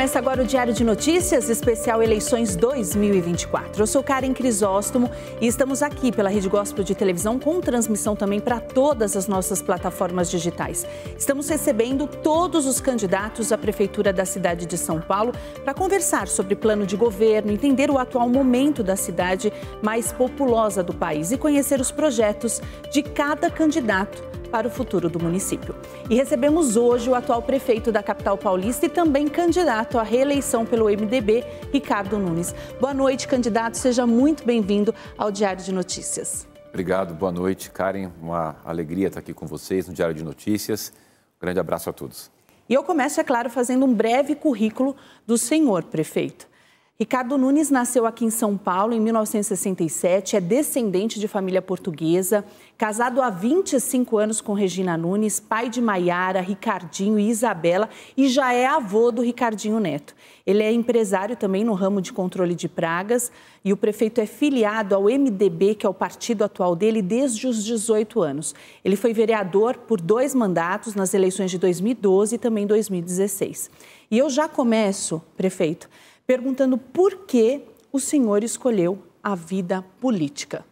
Começa agora o Diário de Notícias, especial Eleições 2024. Eu sou Karen Crisóstomo e estamos aqui pela Rede Gospel de Televisão com transmissão também para todas as nossas plataformas digitais. Estamos recebendo todos os candidatos à Prefeitura da cidade de São Paulo para conversar sobre plano de governo, entender o atual momento da cidade mais populosa do país e conhecer os projetos de cada candidato para o futuro do município. E recebemos hoje o atual prefeito da capital paulista e também candidato à reeleição pelo MDB, Ricardo Nunes. Boa noite, candidato. Seja muito bem-vindo ao Diário de Notícias. Obrigado, boa noite, Karen. Uma alegria estar aqui com vocês no Diário de Notícias. Um grande abraço a todos. E eu começo, é claro, fazendo um breve currículo do senhor prefeito. Ricardo Nunes nasceu aqui em São Paulo em 1967, é descendente de família portuguesa, casado há 25 anos com Regina Nunes, pai de Maiara, Ricardinho e Isabela e já é avô do Ricardinho Neto. Ele é empresário também no ramo de controle de pragas e o prefeito é filiado ao MDB, que é o partido atual dele, desde os 18 anos. Ele foi vereador por 2 mandatos nas eleições de 2012 e também 2016. E eu já começo, prefeito, perguntando por que o senhor escolheu a vida política.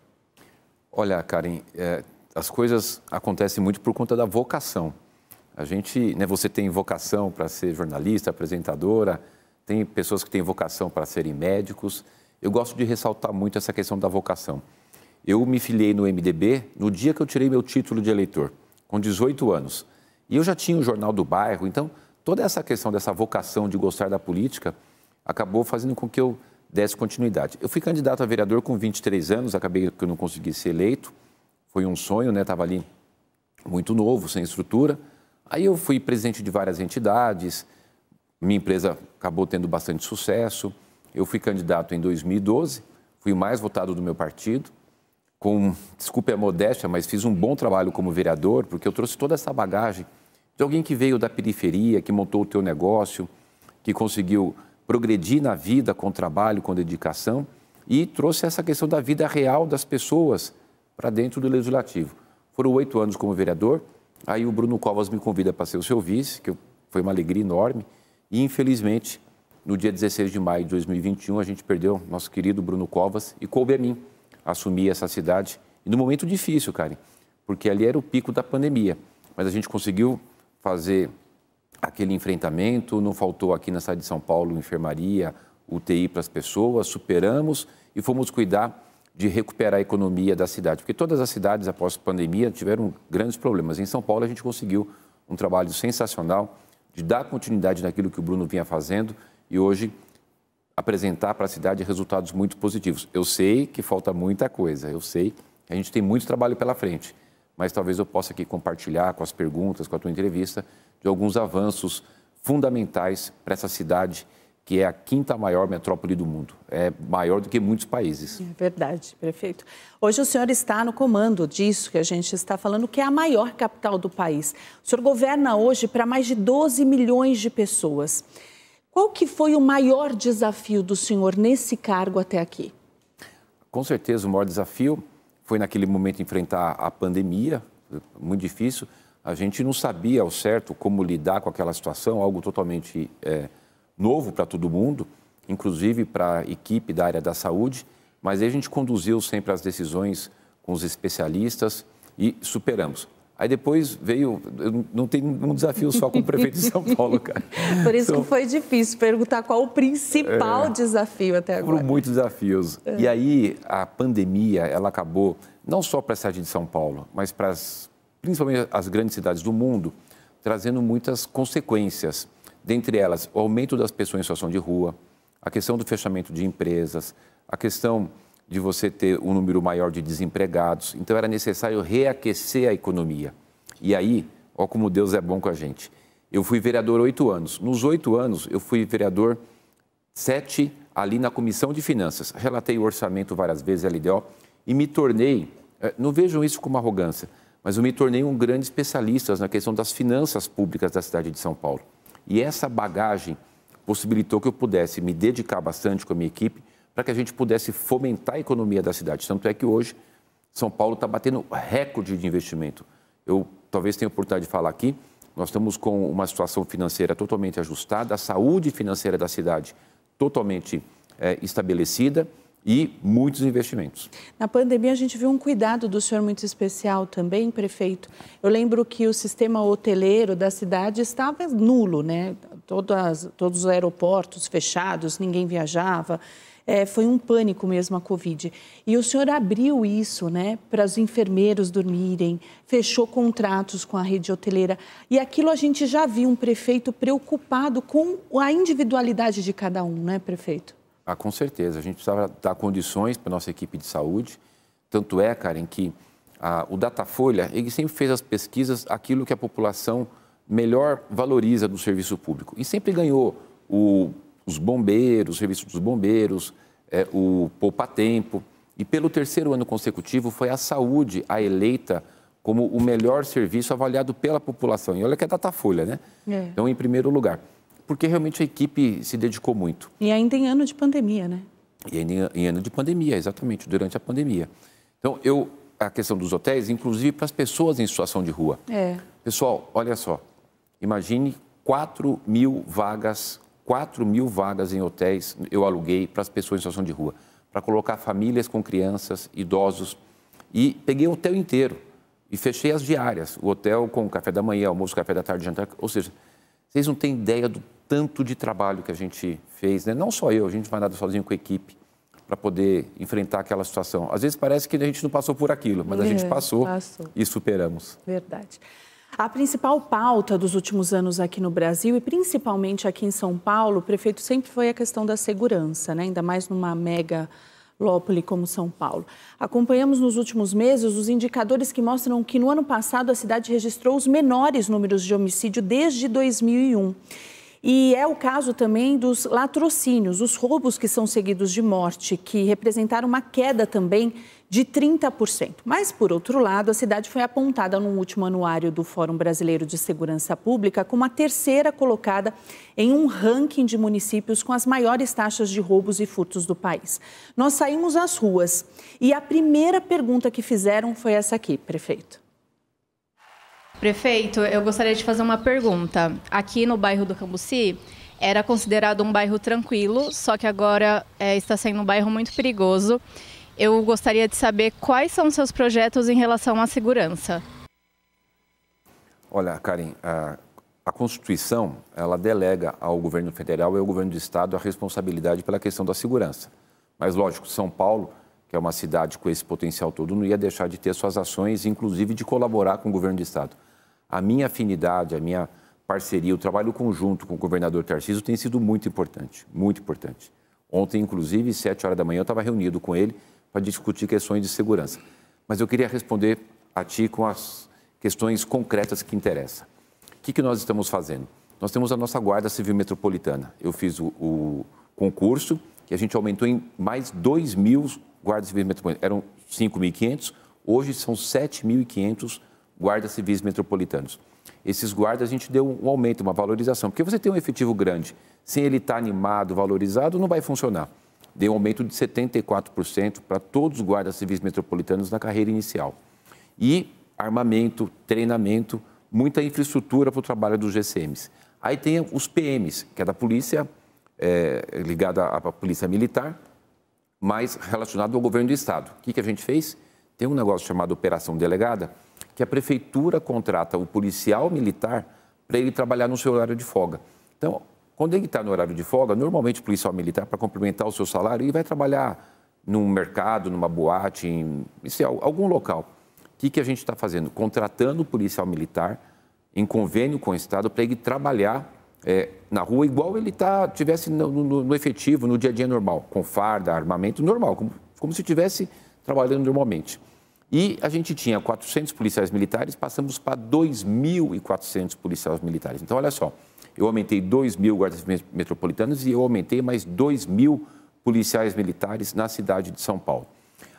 Olha, Karen, as coisas acontecem muito por conta da vocação. A gente, você tem vocação para ser jornalista, apresentadora, tem pessoas que têm vocação para serem médicos. Eu gosto de ressaltar muito essa questão da vocação. Eu me filiei no MDB no dia que eu tirei meu título de eleitor, com 18 anos. E eu já tinha o Jornal do Bairro, então toda essa questão dessa vocação de gostar da política acabou fazendo com que eu desse continuidade. Eu fui candidato a vereador com 23 anos, acabei que eu não consegui ser eleito. Foi um sonho, estava ali muito novo, sem estrutura. Aí eu fui presidente de várias entidades, minha empresa acabou tendo bastante sucesso. Eu fui candidato em 2012, fui o mais votado do meu partido. Desculpe a modéstia, mas fiz um bom trabalho como vereador, porque eu trouxe toda essa bagagem de alguém que veio da periferia, que montou o teu negócio, que conseguiu progredir na vida com trabalho, com dedicação e trouxe essa questão da vida real das pessoas para dentro do Legislativo. Foram 8 anos como vereador, aí o Bruno Covas me convida para ser o seu vice, que foi uma alegria enorme e infelizmente no dia 16 de maio de 2021 a gente perdeu nosso querido Bruno Covas e coube a mim assumir essa cidade e num momento difícil, Karen, porque ali era o pico da pandemia, mas a gente conseguiu fazer aquele enfrentamento, não faltou aqui na cidade de São Paulo enfermaria, UTI para as pessoas, superamos e fomos cuidar de recuperar a economia da cidade, porque todas as cidades após a pandemia tiveram grandes problemas. Em São Paulo a gente conseguiu um trabalho sensacional de dar continuidade naquilo que o Bruno vinha fazendo e hoje apresentar para a cidade resultados muito positivos. Eu sei que falta muita coisa, eu sei que a gente tem muito trabalho pela frente, mas talvez eu possa aqui compartilhar com as perguntas, com a tua entrevista, de alguns avanços fundamentais para essa cidade, que é a 5ª maior metrópole do mundo. É maior do que muitos países. É verdade, prefeito. Hoje o senhor está no comando disso que a gente está falando, que é a maior capital do país. O senhor governa hoje para mais de 12 milhões de pessoas. Qual que foi o maior desafio do senhor nesse cargo até aqui? Com certeza, o maior desafio foi naquele momento enfrentar a pandemia, muito difícil. A gente não sabia ao certo como lidar com aquela situação, algo totalmente novo para todo mundo, inclusive para a equipe da área da saúde, mas aí a gente conduziu sempre as decisões com os especialistas e superamos. Aí depois veio, não tem um desafio só com o prefeito de São Paulo, cara. Por isso que foi difícil perguntar qual o principal desafio até agora. Foram muitos desafios. E aí a pandemia, ela acabou, não só para a cidade de São Paulo, mas para principalmente as grandes cidades do mundo, trazendo muitas consequências. Dentre elas, o aumento das pessoas em situação de rua, a questão do fechamento de empresas, a questão de você ter um número maior de desempregados. Então, era necessário reaquecer a economia. E aí, ó como Deus é bom com a gente. Eu fui vereador 8 anos. Nos 8 anos, eu fui vereador 7 ali na Comissão de Finanças. Relatei o orçamento várias vezes, LDO, e me tornei, não vejam isso como arrogância, mas eu me tornei um grande especialista na questão das finanças públicas da cidade de São Paulo. E essa bagagem possibilitou que eu pudesse me dedicar bastante com a minha equipe para que a gente pudesse fomentar a economia da cidade. Tanto é que hoje São Paulo está batendo recorde de investimento. Eu talvez tenha a oportunidade de falar aqui, nós estamos com uma situação financeira totalmente ajustada, a saúde financeira da cidade totalmente estabelecida e muitos investimentos. Na pandemia, a gente viu um cuidado do senhor muito especial também, prefeito. Eu lembro que o sistema hoteleiro da cidade estava nulo, né? Todos os aeroportos fechados, ninguém viajava. Foi um pânico mesmo a Covid. E o senhor abriu isso, né, para os enfermeiros dormirem, fechou contratos com a rede hoteleira. E aquilo a gente já viu um prefeito preocupado com a individualidade de cada um, né, prefeito? Ah, com certeza. A gente precisava dar condições para a nossa equipe de saúde. Tanto é, Karen, que o Datafolha, ele sempre fez as pesquisas aquilo que a população melhor valoriza do serviço público. E sempre ganhou os bombeiros, o serviço dos bombeiros, o Poupa-Tempo. E pelo 3º ano consecutivo foi a saúde a eleita como o melhor serviço avaliado pela população. E olha que é Datafolha, né? Então, em primeiro lugar. Porque realmente a equipe se dedicou muito. E ainda em ano de pandemia, né? E ainda em ano de pandemia, exatamente, durante a pandemia. Então, a questão dos hotéis, inclusive para as pessoas em situação de rua. Pessoal, olha só, imagine 4.000 vagas em hotéis eu aluguei para as pessoas em situação de rua, para colocar famílias com crianças, idosos. E peguei o hotel inteiro e fechei as diárias, o hotel com café da manhã, almoço, café da tarde, jantar, ou seja, vocês não têm ideia do tanto de trabalho que a gente fez, né? Não só eu, a gente não vai nada sozinho com a equipe para poder enfrentar aquela situação. Às vezes parece que a gente não passou por aquilo, mas a gente passou e superamos. Verdade. A principal pauta dos últimos anos aqui no Brasil e principalmente aqui em São Paulo, prefeito, sempre foi a questão da segurança, né? Ainda mais numa megalópole como São Paulo. Acompanhamos nos últimos meses os indicadores que mostram que no ano passado a cidade registrou os menores números de homicídio desde 2001. E é o caso também dos latrocínios, os roubos que são seguidos de morte, que representaram uma queda também de 30%. Mas, por outro lado, a cidade foi apontada no último anuário do Fórum Brasileiro de Segurança Pública como a 3ª colocada em um ranking de municípios com as maiores taxas de roubos e furtos do país. Nós saímos às ruas e a primeira pergunta que fizeram foi essa aqui, prefeito. Prefeito, eu gostaria de fazer uma pergunta. Aqui no bairro do Cambuci, era considerado um bairro tranquilo, só que agora está sendo um bairro muito perigoso. Eu gostaria de saber quais são os seus projetos em relação à segurança. Olha, Karen, a Constituição, ela delega ao governo federal e ao governo do estado a responsabilidade pela questão da segurança. Mas, lógico, São Paulo, que é uma cidade com esse potencial todo, não ia deixar de ter suas ações, inclusive de colaborar com o governo do estado. A minha afinidade, a minha parceria, o trabalho conjunto com o governador Tarcísio tem sido muito importante, muito importante. Ontem, inclusive, às 7 horas da manhã, eu estava reunido com ele para discutir questões de segurança. Mas eu queria responder a ti com as questões concretas que interessam. O que nós estamos fazendo? Nós temos a nossa Guarda Civil Metropolitana. Eu fiz o concurso e a gente aumentou em mais 2.000 guardas civis metropolitanos. Eram 5.500, hoje são 7.500 guardas civis metropolitanos. Esses guardas a gente deu um aumento, uma valorização, porque você tem um efetivo grande, sem ele estar animado, valorizado, não vai funcionar. Deu um aumento de 74% para todos os guardas civis metropolitanos na carreira inicial. E armamento, treinamento, muita infraestrutura para o trabalho dos GCMs. Aí tem os PMs, que é da polícia, ligada à polícia militar, mas relacionado ao governo do estado. O que a gente fez? Tem um negócio chamado Operação Delegada, que a prefeitura contrata o policial militar para ele trabalhar no seu horário de folga. Então, quando ele está no horário de folga, normalmente o policial militar, para complementar o seu salário, ele vai trabalhar num mercado, numa boate, em algum local. O que a gente está fazendo? Contratando o policial militar, em convênio com o estado, para ele trabalhar na rua igual ele tivesse no efetivo, no dia a dia normal, com farda, armamento normal, como se estivesse trabalhando normalmente. E a gente tinha 400 policiais militares, passamos para 2.400 policiais militares. Então, olha só, eu aumentei 2.000 guardas metropolitanos e eu aumentei mais 2.000 policiais militares na cidade de São Paulo.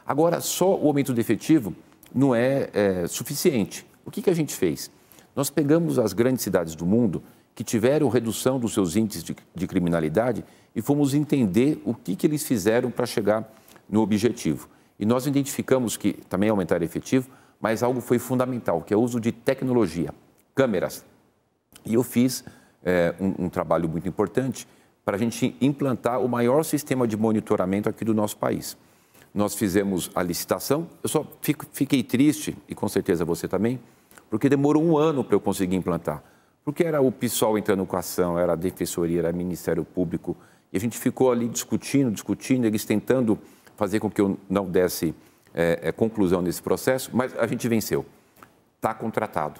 Agora, só o aumento do efetivo não é suficiente. O que a gente fez? Nós pegamos as grandes cidades do mundo que tiveram redução dos seus índices de criminalidade e fomos entender o que eles fizeram para chegar no objetivo. E nós identificamos que também aumentaram o efetivo, mas algo foi fundamental, que é o uso de tecnologia, câmeras, E eu fiz um trabalho muito importante para a gente implantar o maior sistema de monitoramento aqui do nosso país. Nós fizemos a licitação, eu só fiquei triste, e com certeza você também, porque demorou 1 ano para eu conseguir implantar. Porque era o PSOL entrando com a ação, era a Defensoria, era o Ministério Público, e a gente ficou ali discutindo, eles tentando fazer com que eu não desse conclusão nesse processo, mas a gente venceu. Está contratado.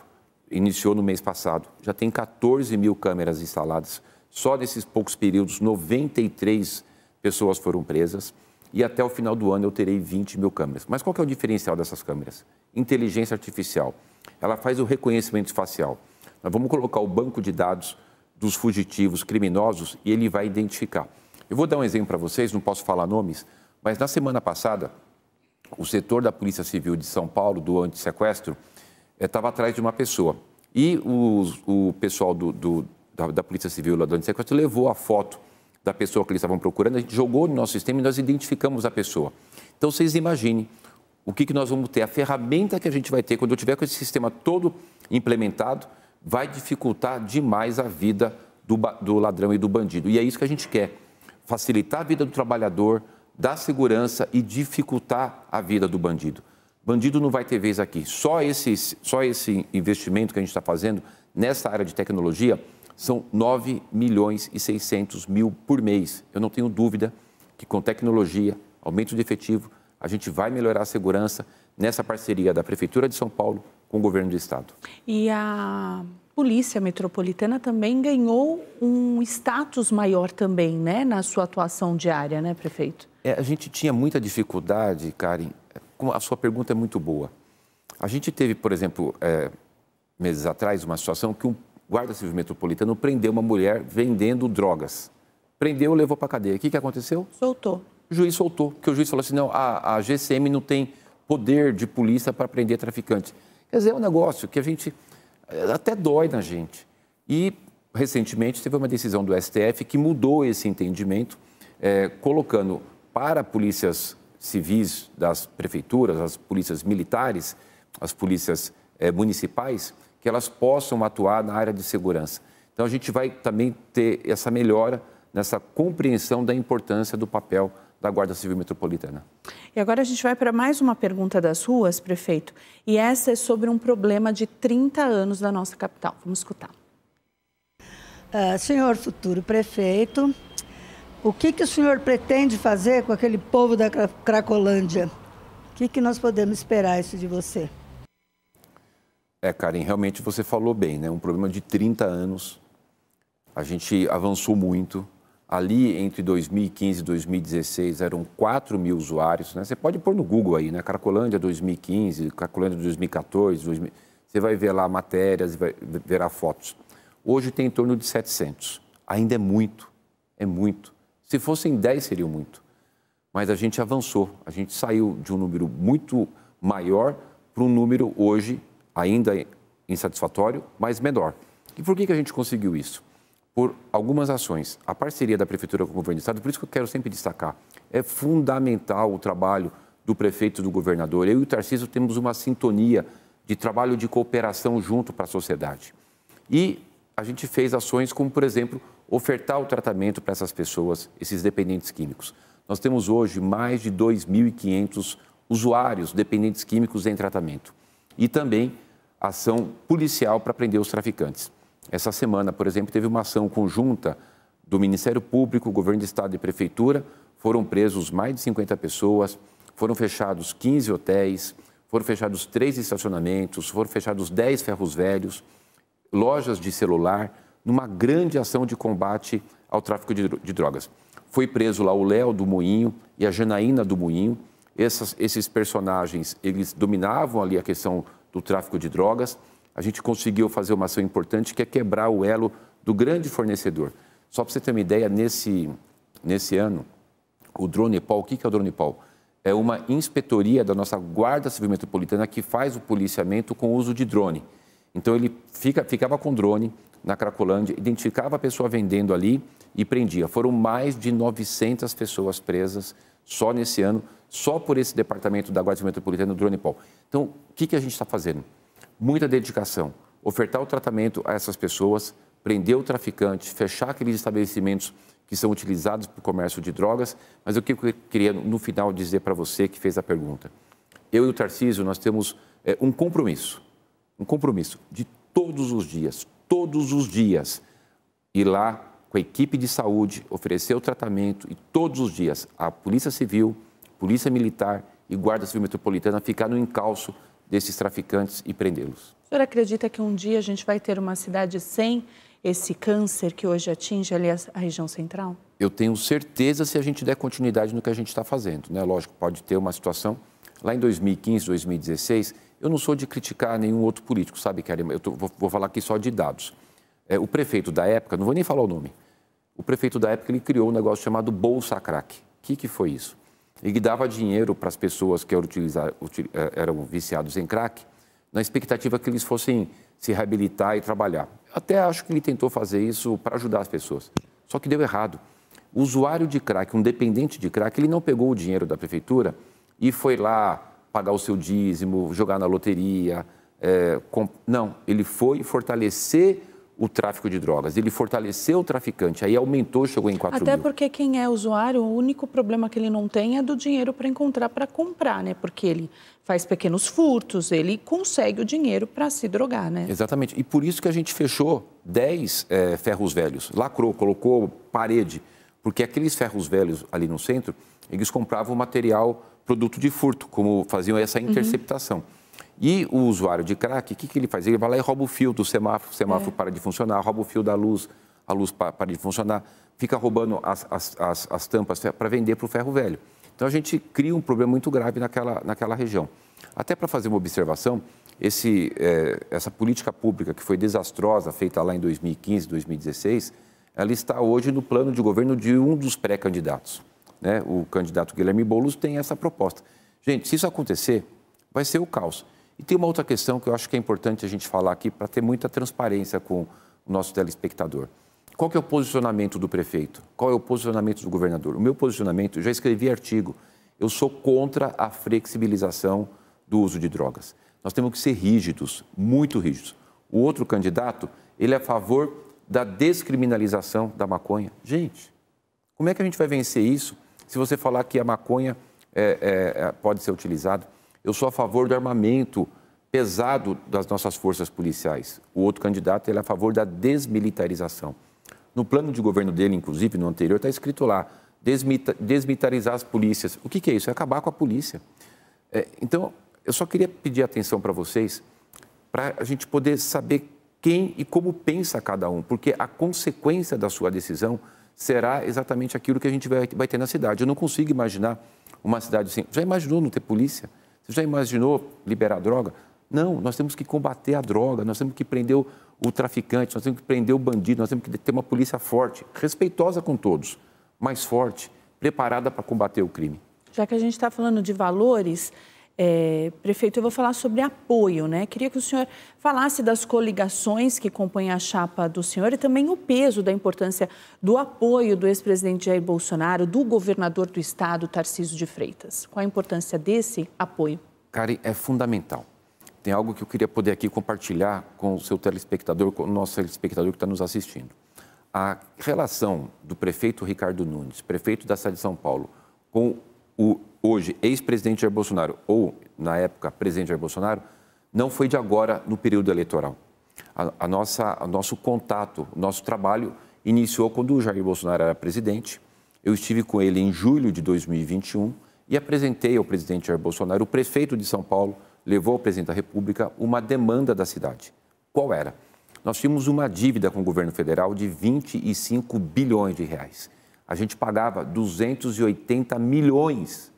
Iniciou no mês passado. Já tem 14 mil câmeras instaladas. Só nesses poucos períodos, 93 pessoas foram presas. E até o final do ano eu terei 20 mil câmeras. Mas qual que é o diferencial dessas câmeras? Inteligência artificial. Ela faz o reconhecimento facial. Nós vamos colocar o banco de dados dos fugitivos criminosos e ele vai identificar. Eu vou dar um exemplo para vocês, não posso falar nomes, mas na semana passada, o setor da Polícia Civil de São Paulo, do antissequestro, estava atrás de uma pessoa. E o pessoal da Polícia Civil lá do antissequestro levou a foto da pessoa que eles estavam procurando, a gente jogou no nosso sistema e nós identificamos a pessoa. Então, vocês imaginem o que nós vamos ter, a ferramenta que a gente vai ter quando eu tiver com esse sistema todo implementado, vai dificultar demais a vida do ladrão e do bandido. E é isso que a gente quer, facilitar a vida do trabalhador, dar segurança e dificultar a vida do bandido. Bandido não vai ter vez aqui. Só esse investimento que a gente está fazendo nessa área de tecnologia são 9 milhões e 600 mil por mês. Eu não tenho dúvida que com tecnologia, aumento de efetivo, a gente vai melhorar a segurança nessa parceria da Prefeitura de São Paulo com o Governo do Estado. E a Polícia Metropolitana também ganhou um status maior também, né, na sua atuação diária, né, prefeito? A gente tinha muita dificuldade, Karen. A sua pergunta é muito boa. A gente teve, por exemplo, meses atrás, uma situação que um guarda civil metropolitano prendeu uma mulher vendendo drogas. Prendeu, levou para a cadeia. O que aconteceu? Soltou. O juiz soltou, porque o juiz falou assim, não, a GCM não tem poder de polícia para prender traficantes. Quer dizer, é um negócio que a gente até dói na gente. E, recentemente, teve uma decisão do STF que mudou esse entendimento, colocando para polícias civis das prefeituras, as polícias militares, as polícias municipais, que elas possam atuar na área de segurança. Então, a gente vai também ter essa melhora nessa compreensão da importância do papel da Guarda Civil Metropolitana. E agora a gente vai para mais uma pergunta das ruas, prefeito, e essa é sobre um problema de 30 anos da nossa capital. Vamos escutar. Senhor futuro prefeito, o que o senhor pretende fazer com aquele povo da Cracolândia? O que nós podemos esperar isso de você? Karen, realmente você falou bem, né? Um problema de 30 anos. A gente avançou muito. Ali, entre 2015 e 2016, eram 4 mil usuários, né? Você pode pôr no Google aí, né? Cracolândia 2015, Cracolândia 2014, você vai ver lá matérias, verá fotos. Hoje tem em torno de 700. Ainda é muito, é muito. Se fossem 10, seria muito. Mas a gente avançou, a gente saiu de um número muito maior para um número hoje ainda insatisfatório, mas menor. E por que a gente conseguiu isso? Por algumas ações. A parceria da Prefeitura com o Governo do Estado, por isso que eu quero sempre destacar, é fundamental o trabalho do prefeito e do governador. Eu e o Tarcísio temos uma sintonia de trabalho de cooperação junto para a sociedade. E a gente fez ações como, por exemplo, ofertar o tratamento para essas pessoas, esses dependentes químicos. Nós temos hoje mais de 2.500 usuários dependentes químicos em tratamento. E também ação policial para prender os traficantes. Essa semana, por exemplo, teve uma ação conjunta do Ministério Público, Governo do Estado e Prefeitura. Foram presos mais de 50 pessoas, foram fechados 15 hotéis, foram fechados 3 estacionamentos, foram fechados 10 ferros velhos, lojas de celular, numa grande ação de combate ao tráfico de drogas. Foi preso lá o Léo do Moinho e a Janaína do Moinho. Esses personagens, eles dominavam ali a questão do tráfico de drogas. A gente conseguiu fazer uma ação importante que é quebrar o elo do grande fornecedor. Só para você ter uma ideia, nesse ano, o Dronepol, o que é o Dronepol? É uma inspetoria da nossa Guarda Civil Metropolitana que faz o policiamento com o uso de drone. Então, ele ficava com drone na Cracolândia, identificava a pessoa vendendo ali e prendia. Foram mais de 900 pessoas presas só nesse ano, só por esse departamento da Guarda Civil Metropolitana do Dronepol. Então, o que a gente está fazendo? Muita dedicação, ofertar o tratamento a essas pessoas, prender o traficante, fechar aqueles estabelecimentos que são utilizados para o comércio de drogas. Mas o que eu queria, no final, dizer para você que fez a pergunta. Eu e o Tarcísio, nós temos um compromisso de todos os dias, ir lá com a equipe de saúde, oferecer o tratamento e todos os dias a Polícia Civil, Polícia Militar e Guarda Civil Metropolitana ficar no encalço desses traficantes e prendê-los. O senhor acredita que um dia a gente vai ter uma cidade sem esse câncer que hoje atinge ali a região central? Eu tenho certeza se a gente der continuidade no que a gente está fazendo, né? Lógico, pode ter uma situação. Lá em 2015, 2016, eu não sou de criticar nenhum outro político, sabe, Karim? Vou falar aqui só de dados. O prefeito da época, não vou nem falar o nome, o prefeito da época ele criou um negócio chamado Bolsa Crack. O que foi isso? Ele dava dinheiro para as pessoas que eram viciados em crack, na expectativa que eles fossem se reabilitar e trabalhar. Até acho que ele tentou fazer isso para ajudar as pessoas. Só que deu errado. O usuário de crack, um dependente de crack, ele não pegou o dinheiro da prefeitura e foi lá pagar o seu dízimo, jogar na loteria. Não, ele foi fortalecer o tráfico de drogas, ele fortaleceu o traficante, aí aumentou, chegou em 4 mil. Até porque quem é usuário, o único problema que ele não tem é do dinheiro para encontrar, para comprar, né? Porque ele faz pequenos furtos, ele consegue o dinheiro para se drogar, né? Exatamente, e por isso que a gente fechou 10 ferros velhos, lacrou, colocou parede, porque aqueles ferros velhos ali no centro, eles compravam material, produto de furto, como faziam essa interceptação. E o usuário de crack, o que ele faz? Ele vai lá e rouba o fio do semáforo, o semáforo para de funcionar, rouba o fio da luz, a luz para de funcionar, fica roubando as tampas para vender para o ferro velho. Então, a gente cria um problema muito grave naquela região. Até para fazer uma observação, essa política pública que foi desastrosa, feita lá em 2015, 2016, ela está hoje no plano de governo de um dos pré-candidatos, né? O candidato Guilherme Boulos tem essa proposta. Gente, se isso acontecer, vai ser o caos. E tem uma outra questão que eu acho que é importante a gente falar aqui para ter muita transparência com o nosso telespectador. Qual que é o posicionamento do prefeito? Qual é o posicionamento do governador? O meu posicionamento, eu já escrevi artigo, eu sou contra a flexibilização do uso de drogas. Nós temos que ser rígidos, muito rígidos. O outro candidato, ele é a favor da descriminalização da maconha. Gente, como é que a gente vai vencer isso se você falar que a maconha pode ser utilizada? Eu sou a favor do armamento pesado das nossas forças policiais. O outro candidato ele é a favor da desmilitarização. No plano de governo dele, inclusive, no anterior, está escrito lá, desmilitarizar as polícias. O que é isso? É acabar com a polícia. Então, eu só queria pedir atenção para vocês, para a gente poder saber quem e como pensa cada um, porque a consequência da sua decisão será exatamente aquilo que a gente vai ter na cidade. Eu não consigo imaginar uma cidade assim. Já imaginou não ter polícia? Você já imaginou liberar a droga? Não, nós temos que combater a droga, nós temos que prender o traficante, nós temos que prender o bandido, nós temos que ter uma polícia forte, respeitosa com todos, mas forte, preparada para combater o crime. Já que a gente está falando de valores, prefeito, eu vou falar sobre apoio, né? Queria que o senhor falasse das coligações que compõem a chapa do senhor e também o peso da importância do apoio do ex-presidente Jair Bolsonaro, do governador do estado, Tarcísio de Freitas. Qual a importância desse apoio? Karen, é fundamental. Tem algo que eu queria poder aqui compartilhar com o seu telespectador, com o nosso telespectador que está nos assistindo. A relação do prefeito Ricardo Nunes, prefeito da cidade de São Paulo, com o hoje ex-presidente Jair Bolsonaro, ou na época presidente Jair Bolsonaro, não foi de agora no período eleitoral. O nosso contato, o nosso trabalho iniciou quando o Jair Bolsonaro era presidente. Eu estive com ele em julho de 2021 e apresentei ao presidente Jair Bolsonaro, o prefeito de São Paulo, levou ao presidente da República uma demanda da cidade. Qual era? Nós tínhamos uma dívida com o governo federal de 25 bilhões de reais. A gente pagava 280 milhões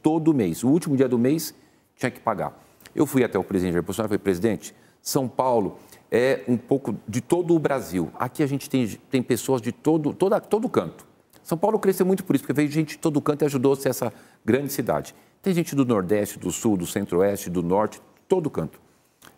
todo mês. O último dia do mês tinha que pagar. Eu fui até o presidente Jair Bolsonaro e falei, presidente, São Paulo é um pouco de todo o Brasil. Aqui a gente tem pessoas de todo canto. São Paulo cresceu muito por isso, porque veio gente de todo canto e ajudou a ser essa grande cidade. Tem gente do Nordeste, do Sul, do Centro-Oeste, do Norte, todo canto.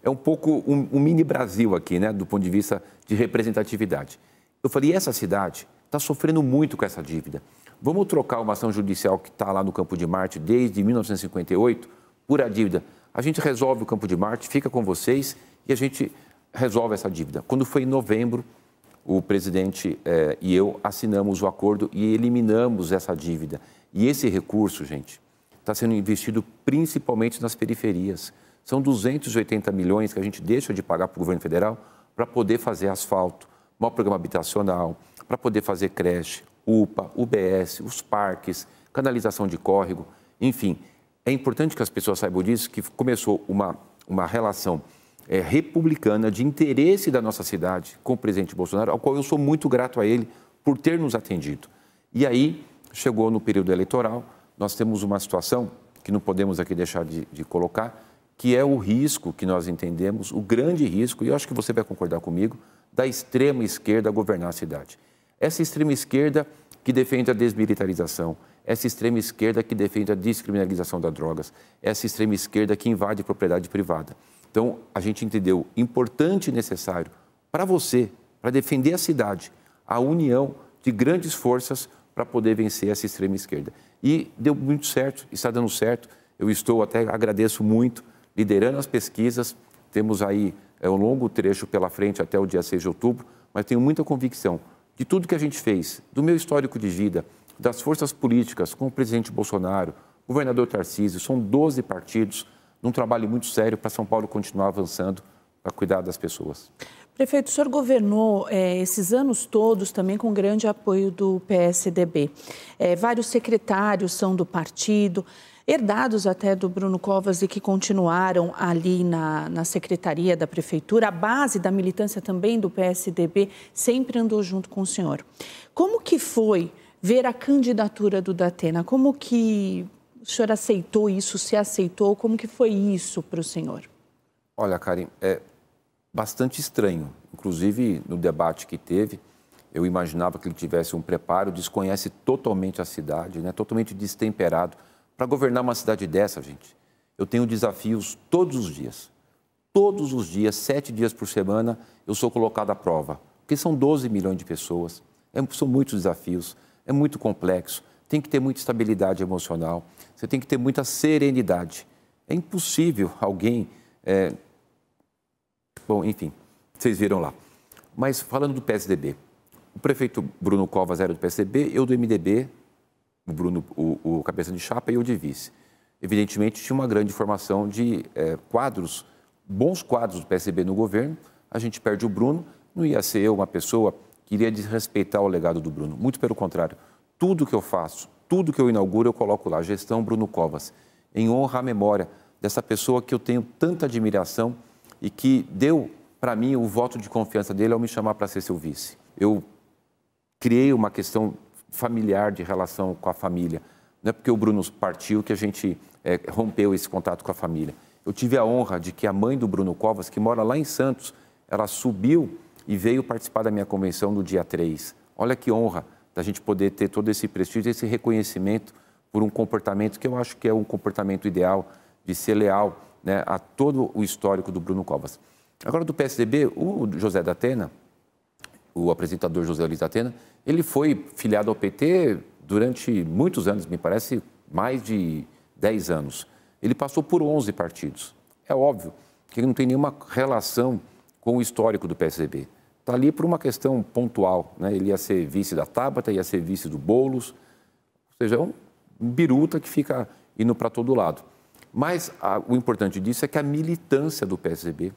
É um pouco um mini Brasil aqui, né, do ponto de vista de representatividade. Eu falei, essa cidade está sofrendo muito com essa dívida. Vamos trocar uma ação judicial que está lá no Campo de Marte desde 1958 por a dívida. a gente resolve o Campo de Marte, fica com vocês e a gente resolve essa dívida. Quando foi em novembro, o presidente e eu assinamos o acordo e eliminamos essa dívida. E esse recurso, gente, está sendo investido principalmente nas periferias. São 280 milhões que a gente deixa de pagar para o governo federal para poder fazer asfalto, maior programa habitacional, para poder fazer creche, UPA, UBS, os parques, canalização de córrego, enfim. É importante que as pessoas saibam disso, que começou uma relação republicana de interesse da nossa cidade com o presidente Bolsonaro, ao qual eu sou muito grato a ele por ter nos atendido. E aí, chegou no período eleitoral, nós temos uma situação que não podemos aqui deixar de colocar, que é o risco que nós entendemos, o grande risco, e eu acho que você vai concordar comigo, da extrema esquerda governar a cidade. Essa extrema esquerda que defende a desmilitarização, essa extrema esquerda que defende a descriminalização das drogas, essa extrema esquerda que invade propriedade privada. Então, a gente entendeu importante e necessário para você, para defender a cidade, a união de grandes forças para poder vencer essa extrema esquerda. E deu muito certo, está dando certo. Eu até agradeço muito, liderando as pesquisas. Temos aí um longo trecho pela frente até o dia 6 de outubro, mas tenho muita convicção de tudo que a gente fez, do meu histórico de vida, das forças políticas, com o presidente Bolsonaro, o governador Tarcísio, são 12 partidos, num trabalho muito sério para São Paulo continuar avançando para cuidar das pessoas. Prefeito, o senhor governou esses anos todos também com grande apoio do PSDB. Vários secretários são do partido, herdados até do Bruno Covas e que continuaram ali na secretaria da prefeitura. A base da militância também do PSDB sempre andou junto com o senhor. Como que foi ver a candidatura do Datena? Como que o senhor aceitou isso, se aceitou? Como que foi isso para o senhor? Olha, Karen, é bastante estranho. Inclusive, no debate que teve, eu imaginava que ele tivesse um preparo, desconhece totalmente a cidade, né? Totalmente destemperado. Para governar uma cidade dessa, gente, eu tenho desafios todos os dias. Todos os dias, 7 dias por semana, eu sou colocado à prova. Porque são 12 milhões de pessoas, são muitos desafios, é muito complexo, tem que ter muita estabilidade emocional, você tem que ter muita serenidade. É impossível alguém... Bom, enfim, vocês viram lá. Mas falando do PSDB, o prefeito Bruno Covas era do PSDB, eu do MDB, o Bruno, o cabeça de chapa e eu de vice. Evidentemente, tinha uma grande formação de quadros, bons quadros do PSDB no governo. A gente perde o Bruno, não ia ser eu uma pessoa que iria desrespeitar o legado do Bruno. Muito pelo contrário. Tudo que eu faço, tudo que eu inauguro, eu coloco lá, gestão Bruno Covas, em honra à memória dessa pessoa que eu tenho tanta admiração e que deu para mim o voto de confiança dele ao me chamar para ser seu vice. Eu criei uma questão familiar de relação com a família. Não é porque o Bruno partiu que a gente rompeu esse contato com a família. Eu tive a honra de que a mãe do Bruno Covas, que mora lá em Santos, ela subiu e veio participar da minha convenção no dia 3. Olha que honra da gente poder ter todo esse prestígio, esse reconhecimento por um comportamento que eu acho que é um comportamento ideal, de ser leal, né, a todo o histórico do Bruno Covas. Agora, do PSDB, o José Datena, o apresentador José Luiz Datena, ele foi filiado ao PT durante muitos anos, me parece mais de 10 anos. Ele passou por 11 partidos. É óbvio que ele não tem nenhuma relação com o histórico do PSDB. Está ali por uma questão pontual, né? Ele ia ser vice da Tabata, ia ser vice do Boulos, ou seja, é um biruta que fica indo para todo lado. Mas o importante disso é que a militância do PSDB,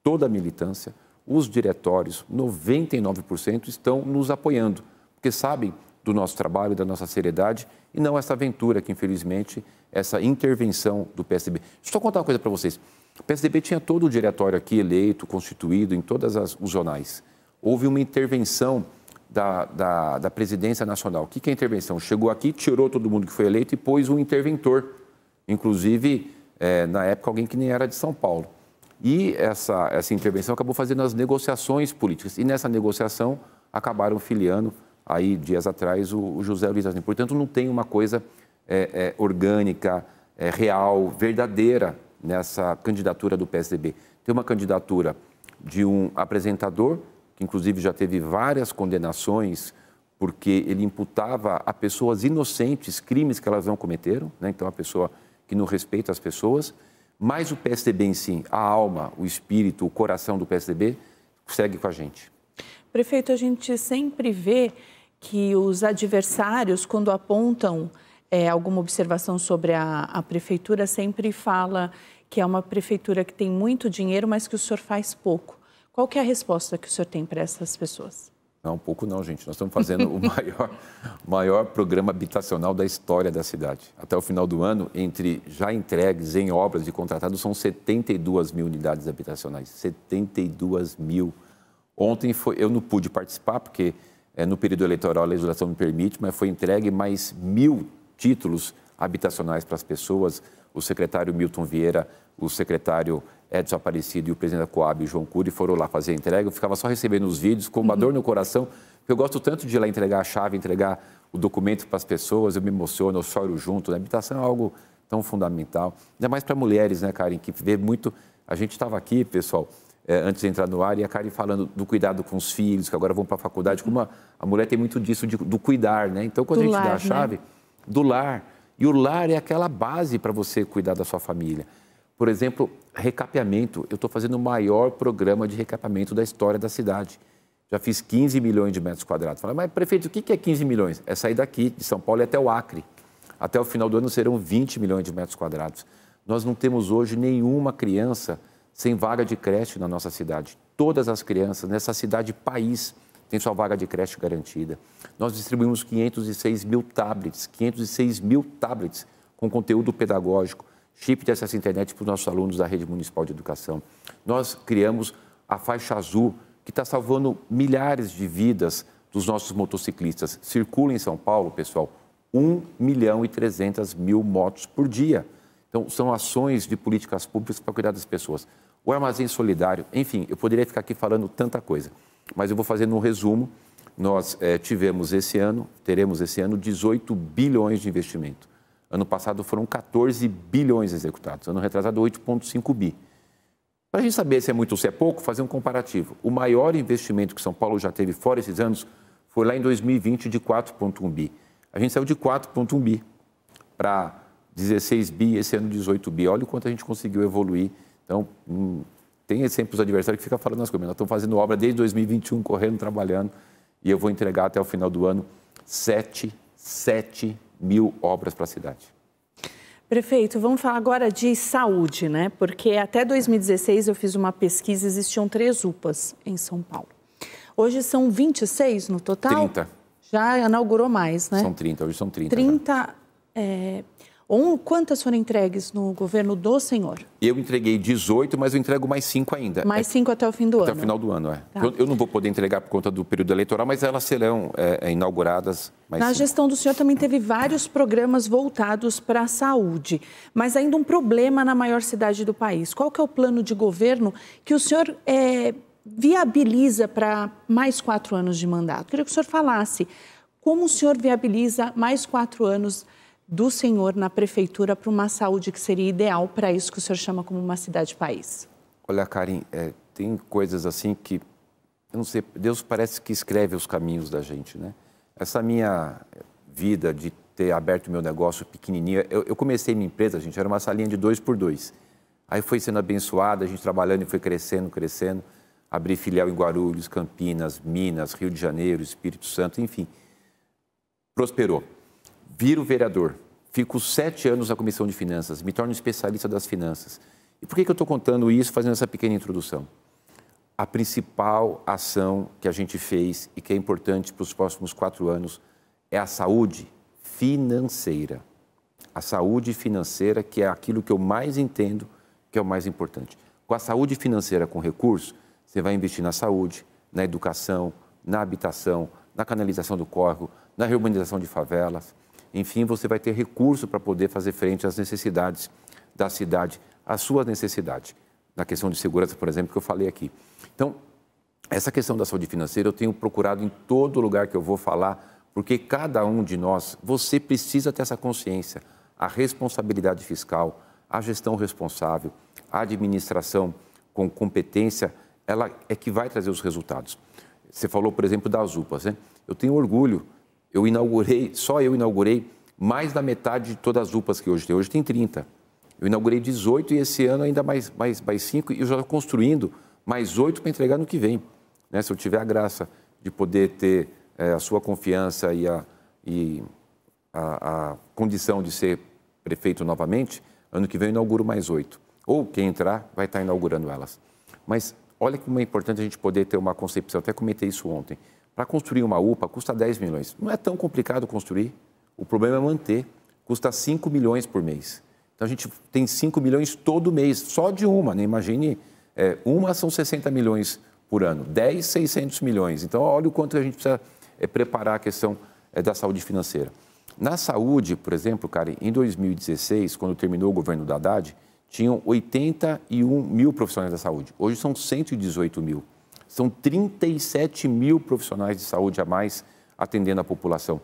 toda a militância, os diretórios, 99% estão nos apoiando, porque sabem do nosso trabalho, da nossa seriedade, e não essa aventura que, infelizmente, essa intervenção do PSDB. Deixa eu só contar uma coisa para vocês. O PSDB tinha todo o diretório aqui eleito, constituído em todos os jornais. Houve uma intervenção da presidência nacional. O que é intervenção? Chegou aqui, tirou todo mundo que foi eleito e pôs um interventor. Inclusive, na época, alguém que nem era de São Paulo. E essa intervenção acabou fazendo as negociações políticas. E nessa negociação, acabaram filiando, aí, dias atrás, o José Luiz Datena. Portanto, não tem uma coisa orgânica, real, verdadeira nessa candidatura do PSDB. Tem uma candidatura de um apresentador, que inclusive já teve várias condenações, porque ele imputava a pessoas inocentes crimes que elas não cometeram, né? Então, a pessoa que não respeita as pessoas, Mas o PSDB em si, a alma, o espírito, o coração do PSDB, segue com a gente. Prefeito, a gente sempre vê que os adversários, quando apontam alguma observação sobre a prefeitura, sempre fala que é uma prefeitura que tem muito dinheiro, mas que o senhor faz pouco. Qual que é a resposta que o senhor tem para essas pessoas? Não, pouco não, gente. Nós estamos fazendo o maior programa habitacional da história da cidade. Até o final do ano, entre já entregues em obras e contratados, são 72 mil unidades habitacionais. 72 mil. Ontem eu não pude participar, porque no período eleitoral a legislação não permite, mas foi entregue mais 1.000 títulos habitacionais para as pessoas. O secretário Milton Vieira, o secretário Edson Aparecido e o presidente da Coab, João Cury, foram lá fazer a entrega. Eu ficava só recebendo os vídeos, com uma dor no coração, porque eu gosto tanto de ir lá entregar a chave, entregar o documento para as pessoas, eu me emociono, eu choro junto. A habitação é algo tão fundamental, ainda mais para mulheres, né, Karen, que vê muito... A gente estava aqui, pessoal, antes de entrar no ar, e a Karen falando do cuidado com os filhos, que agora vão para a faculdade, como a mulher tem muito disso, do cuidar, né? Então, quando a gente dá a chave, do lar, e o lar é aquela base para você cuidar da sua família. Por exemplo, recapeamento. Eu estou fazendo o maior programa de recapeamento da história da cidade. Já fiz 15 milhões de metros quadrados. Fala, mas prefeito, o que é 15 milhões? É sair daqui, de São Paulo, e até o Acre. Até o final do ano serão 20 milhões de metros quadrados. Nós não temos hoje nenhuma criança sem vaga de creche na nossa cidade. Todas as crianças nessa cidade país têm sua vaga de creche garantida. Nós distribuímos 506 mil tablets com conteúdo pedagógico, chip de acesso à internet para os nossos alunos da Rede Municipal de Educação. Nós criamos a faixa azul, que está salvando milhares de vidas dos nossos motociclistas. Circula em São Paulo, pessoal, 1.300.000 motos por dia. Então, são ações de políticas públicas para cuidar das pessoas. O armazém solidário, enfim, eu poderia ficar aqui falando tanta coisa, mas eu vou fazer um resumo. Nós teremos esse ano 18 bilhões de investimento. Ano passado foram 14 bilhões executados, ano retrasado 8,5 bi. Para a gente saber se é muito ou se é pouco, fazer um comparativo. O maior investimento que São Paulo já teve fora esses anos foi lá em 2020 de 4,1 bi. A gente saiu de 4,1 bi para 16 bi, esse ano 18 bi. Olha o quanto a gente conseguiu evoluir. Então, tem sempre os adversários que ficam falando as coisas. Nós estamos fazendo obra desde 2021, correndo, trabalhando, e eu vou entregar até o final do ano 7 mil obras para a cidade. Prefeito, vamos falar agora de saúde, né? Porque até 2016 eu fiz uma pesquisa, existiam 3 UPAs em São Paulo. Hoje são 26 no total? 30. Já inaugurou mais, né? São 30, hoje são 30. 30. Quantas foram entregues no governo do senhor? Eu entreguei 18, mas eu entrego mais 5 ainda. Mais 5 até o fim do ano? Até o final do ano, Tá. Eu não vou poder entregar por conta do período eleitoral, mas elas serão inauguradas mais 5. Na gestão do senhor também teve vários programas voltados para a saúde, mas ainda um problema na maior cidade do país. Qual que é o plano de governo que o senhor viabiliza para mais 4 anos de mandato? Queria que o senhor falasse como o senhor viabiliza mais 4 anos do senhor na prefeitura para uma saúde que seria ideal para isso que o senhor chama como uma cidade-país? Olha, Karen, tem coisas assim que, eu não sei, Deus parece que escreve os caminhos da gente, né? Essa minha vida de ter aberto meu negócio pequenininho, eu comecei minha empresa, gente, era uma salinha de 2x2. Aí foi sendo abençoada, a gente trabalhando e foi crescendo. Abri filial em Guarulhos, Campinas, Minas, Rio de Janeiro, Espírito Santo, enfim. Prosperou. Viro vereador, fico 7 anos na Comissão de Finanças, me torno especialista das finanças. E por que eu estou contando isso, fazendo essa pequena introdução? A principal ação que a gente fez e que é importante para os próximos 4 anos é a saúde financeira. A saúde financeira, que é aquilo que eu mais entendo, que é o mais importante. Com a saúde financeira com recursos, você vai investir na saúde, na educação, na habitação, na canalização do córrego, na reurbanização de favelas. Enfim, você vai ter recurso para poder fazer frente às necessidades da cidade, às suas necessidades. Na questão de segurança, por exemplo, que eu falei aqui. Então, essa questão da saúde financeira eu tenho procurado em todo lugar que eu vou falar, porque cada um de nós, você precisa ter essa consciência. A responsabilidade fiscal, a gestão responsável, a administração com competência, ela é que vai trazer os resultados. Você falou, por exemplo, das UPAs, né? Eu tenho orgulho. Só eu inaugurei mais da metade de todas as UPAs que hoje tem. Hoje tem 30. Eu inaugurei 18 e esse ano ainda mais 5 e eu já estou construindo mais 8 para entregar no que vem. Né? Se eu tiver a graça de poder ter a sua confiança e a condição de ser prefeito novamente, ano que vem eu inauguro mais 8. Ou quem entrar vai estar inaugurando elas. Mas olha como é importante a gente poder ter uma concepção, até comentei isso ontem. Para construir uma UPA custa 10 milhões. Não é tão complicado construir, o problema é manter. Custa 5 milhões por mês. Então a gente tem 5 milhões todo mês, só de uma, né? Imagine, uma são 60 milhões por ano, 10, 600 milhões. Então olha o quanto a gente precisa preparar a questão da saúde financeira. Na saúde, por exemplo, Karen, em 2016, quando terminou o governo da Haddad, tinham 81 mil profissionais da saúde. Hoje são 118 mil. São 37 mil profissionais de saúde a mais atendendo a população.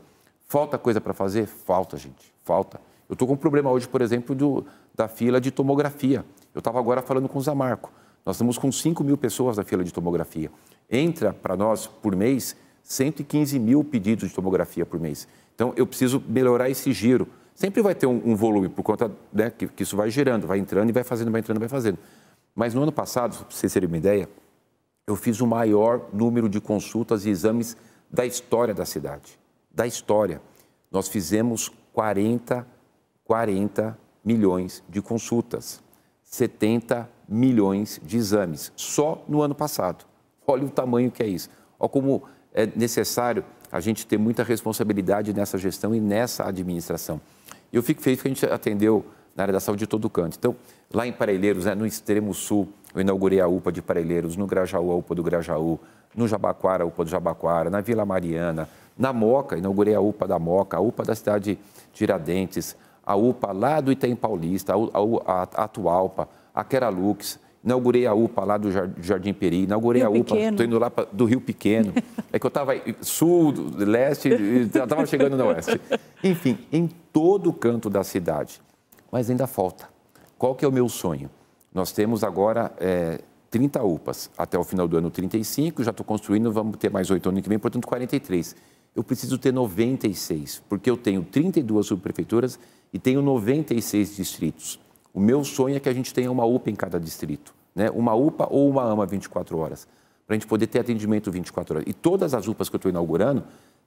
Falta coisa para fazer? Falta, gente, falta. Eu estou com um problema hoje, por exemplo, da fila de tomografia. Eu estava agora falando com o Zamarco. Nós estamos com 5 mil pessoas na fila de tomografia. Entra para nós, por mês, 115 mil pedidos de tomografia por mês. Então, eu preciso melhorar esse giro. Sempre vai ter um volume, por conta, né, que isso vai girando, vai entrando e vai fazendo, vai entrando e vai fazendo. Mas no ano passado, para vocês terem uma ideia, eu fiz o maior número de consultas e exames da história da cidade. Da história. Nós fizemos 40 milhões de consultas, 70 milhões de exames, só no ano passado. Olha o tamanho que é isso. Olha como é necessário a gente ter muita responsabilidade nessa gestão e nessa administração. Eu fico feliz que a gente atendeu na área da saúde de todo canto. Então, lá em Parelheiros, né, no extremo sul, eu inaugurei a UPA de Parelheiros, no Grajaú, a UPA do Grajaú, no Jabaquara, a UPA do Jabaquara, na Vila Mariana, na Moca, inaugurei a UPA da Moca, a UPA da cidade de Tiradentes, a UPA lá do Itaim Paulista, a Atualpa, a Queralux, inaugurei a UPA lá do Jardim Peri, inaugurei Rio a UPA, estou indo lá do Rio Pequeno, é que eu estava sul, leste, estava chegando no oeste. Enfim, em todo canto da cidade, mas ainda falta. Qual que é o meu sonho? Nós temos agora 30 UPAs, até o final do ano 35, já estou construindo, vamos ter mais 8 ano que vem, portanto 43. Eu preciso ter 96, porque eu tenho 32 subprefeituras e tenho 96 distritos. O meu sonho é que a gente tenha uma UPA em cada distrito, né? Uma UPA ou uma AMA 24 horas, para a gente poder ter atendimento 24 horas. E todas as UPAs que eu estou inaugurando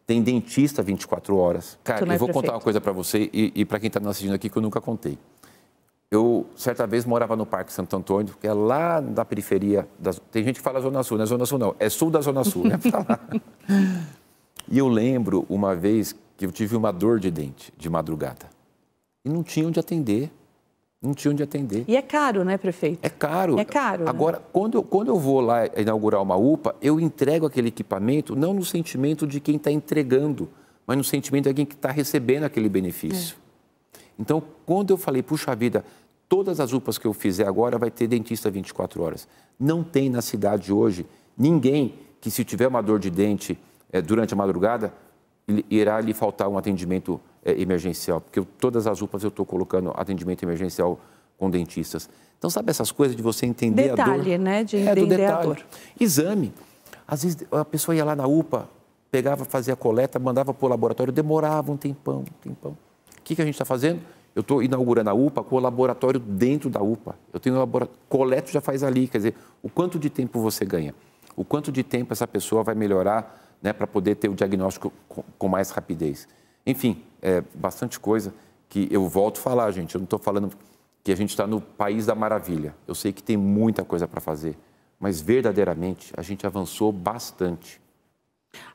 tem dentista 24 horas. Cara, eu vou contar uma coisa para você e para quem está nos assistindo aqui que eu nunca contei. Eu, certa vez, morava no Parque Santo Antônio, que é lá da periferia. Tem gente que fala Zona Sul, não é Zona Sul não, é sul da Zona Sul, né? E eu lembro uma vez que eu tive uma dor de dente de madrugada e não tinha onde atender. Não tinha onde atender. E é caro, né, prefeito? É caro. É caro. Agora, né? quando eu vou lá inaugurar uma UPA, eu entrego aquele equipamento não no sentimento de quem está entregando, mas no sentimento de alguém que está recebendo aquele benefício. Então, quando eu falei, puxa vida, todas as UPAs que eu fizer agora vai ter dentista 24 horas. Não tem na cidade hoje ninguém que, se tiver uma dor de dente durante a madrugada, irá lhe faltar um atendimento emergencial, porque todas as UPAs eu estou colocando atendimento emergencial com dentistas. Então, sabe essas coisas de você entender a dor? Detalhe, né? De entender a dor. Exame. Às vezes a pessoa ia lá na UPA, pegava, fazia a coleta, mandava para o laboratório, demorava um tempão. O que a gente está fazendo? Eu estou inaugurando a UPA com o laboratório dentro da UPA. Eu tenho um laboratório, coleta já faz ali, quer dizer, o quanto de tempo você ganha? O quanto de tempo essa pessoa vai melhorar, né, para poder ter o diagnóstico com mais rapidez? Enfim, bastante coisa que eu volto a falar, gente. Eu não estou falando que a gente está no país da maravilha. Eu sei que tem muita coisa para fazer, mas verdadeiramente a gente avançou bastante.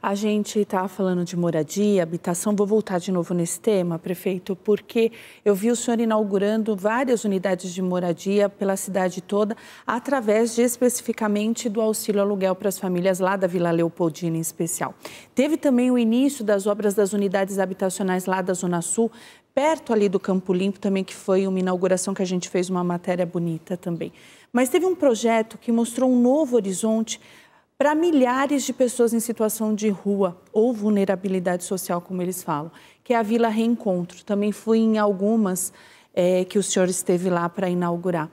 A gente está falando de moradia, habitação. Vou voltar de novo nesse tema, prefeito, porque eu vi o senhor inaugurando várias unidades de moradia pela cidade toda, através especificamente do auxílio aluguel para as famílias lá da Vila Leopoldina em especial. Teve também o início das obras das unidades habitacionais lá da Zona Sul, perto ali do Campo Limpo também, que foi uma inauguração que a gente fez uma matéria bonita também. Mas teve um projeto que mostrou um novo horizonte para milhares de pessoas em situação de rua ou vulnerabilidade social, como eles falam, que é a Vila Reencontro. Também fui em algumas que o senhor esteve lá para inaugurar.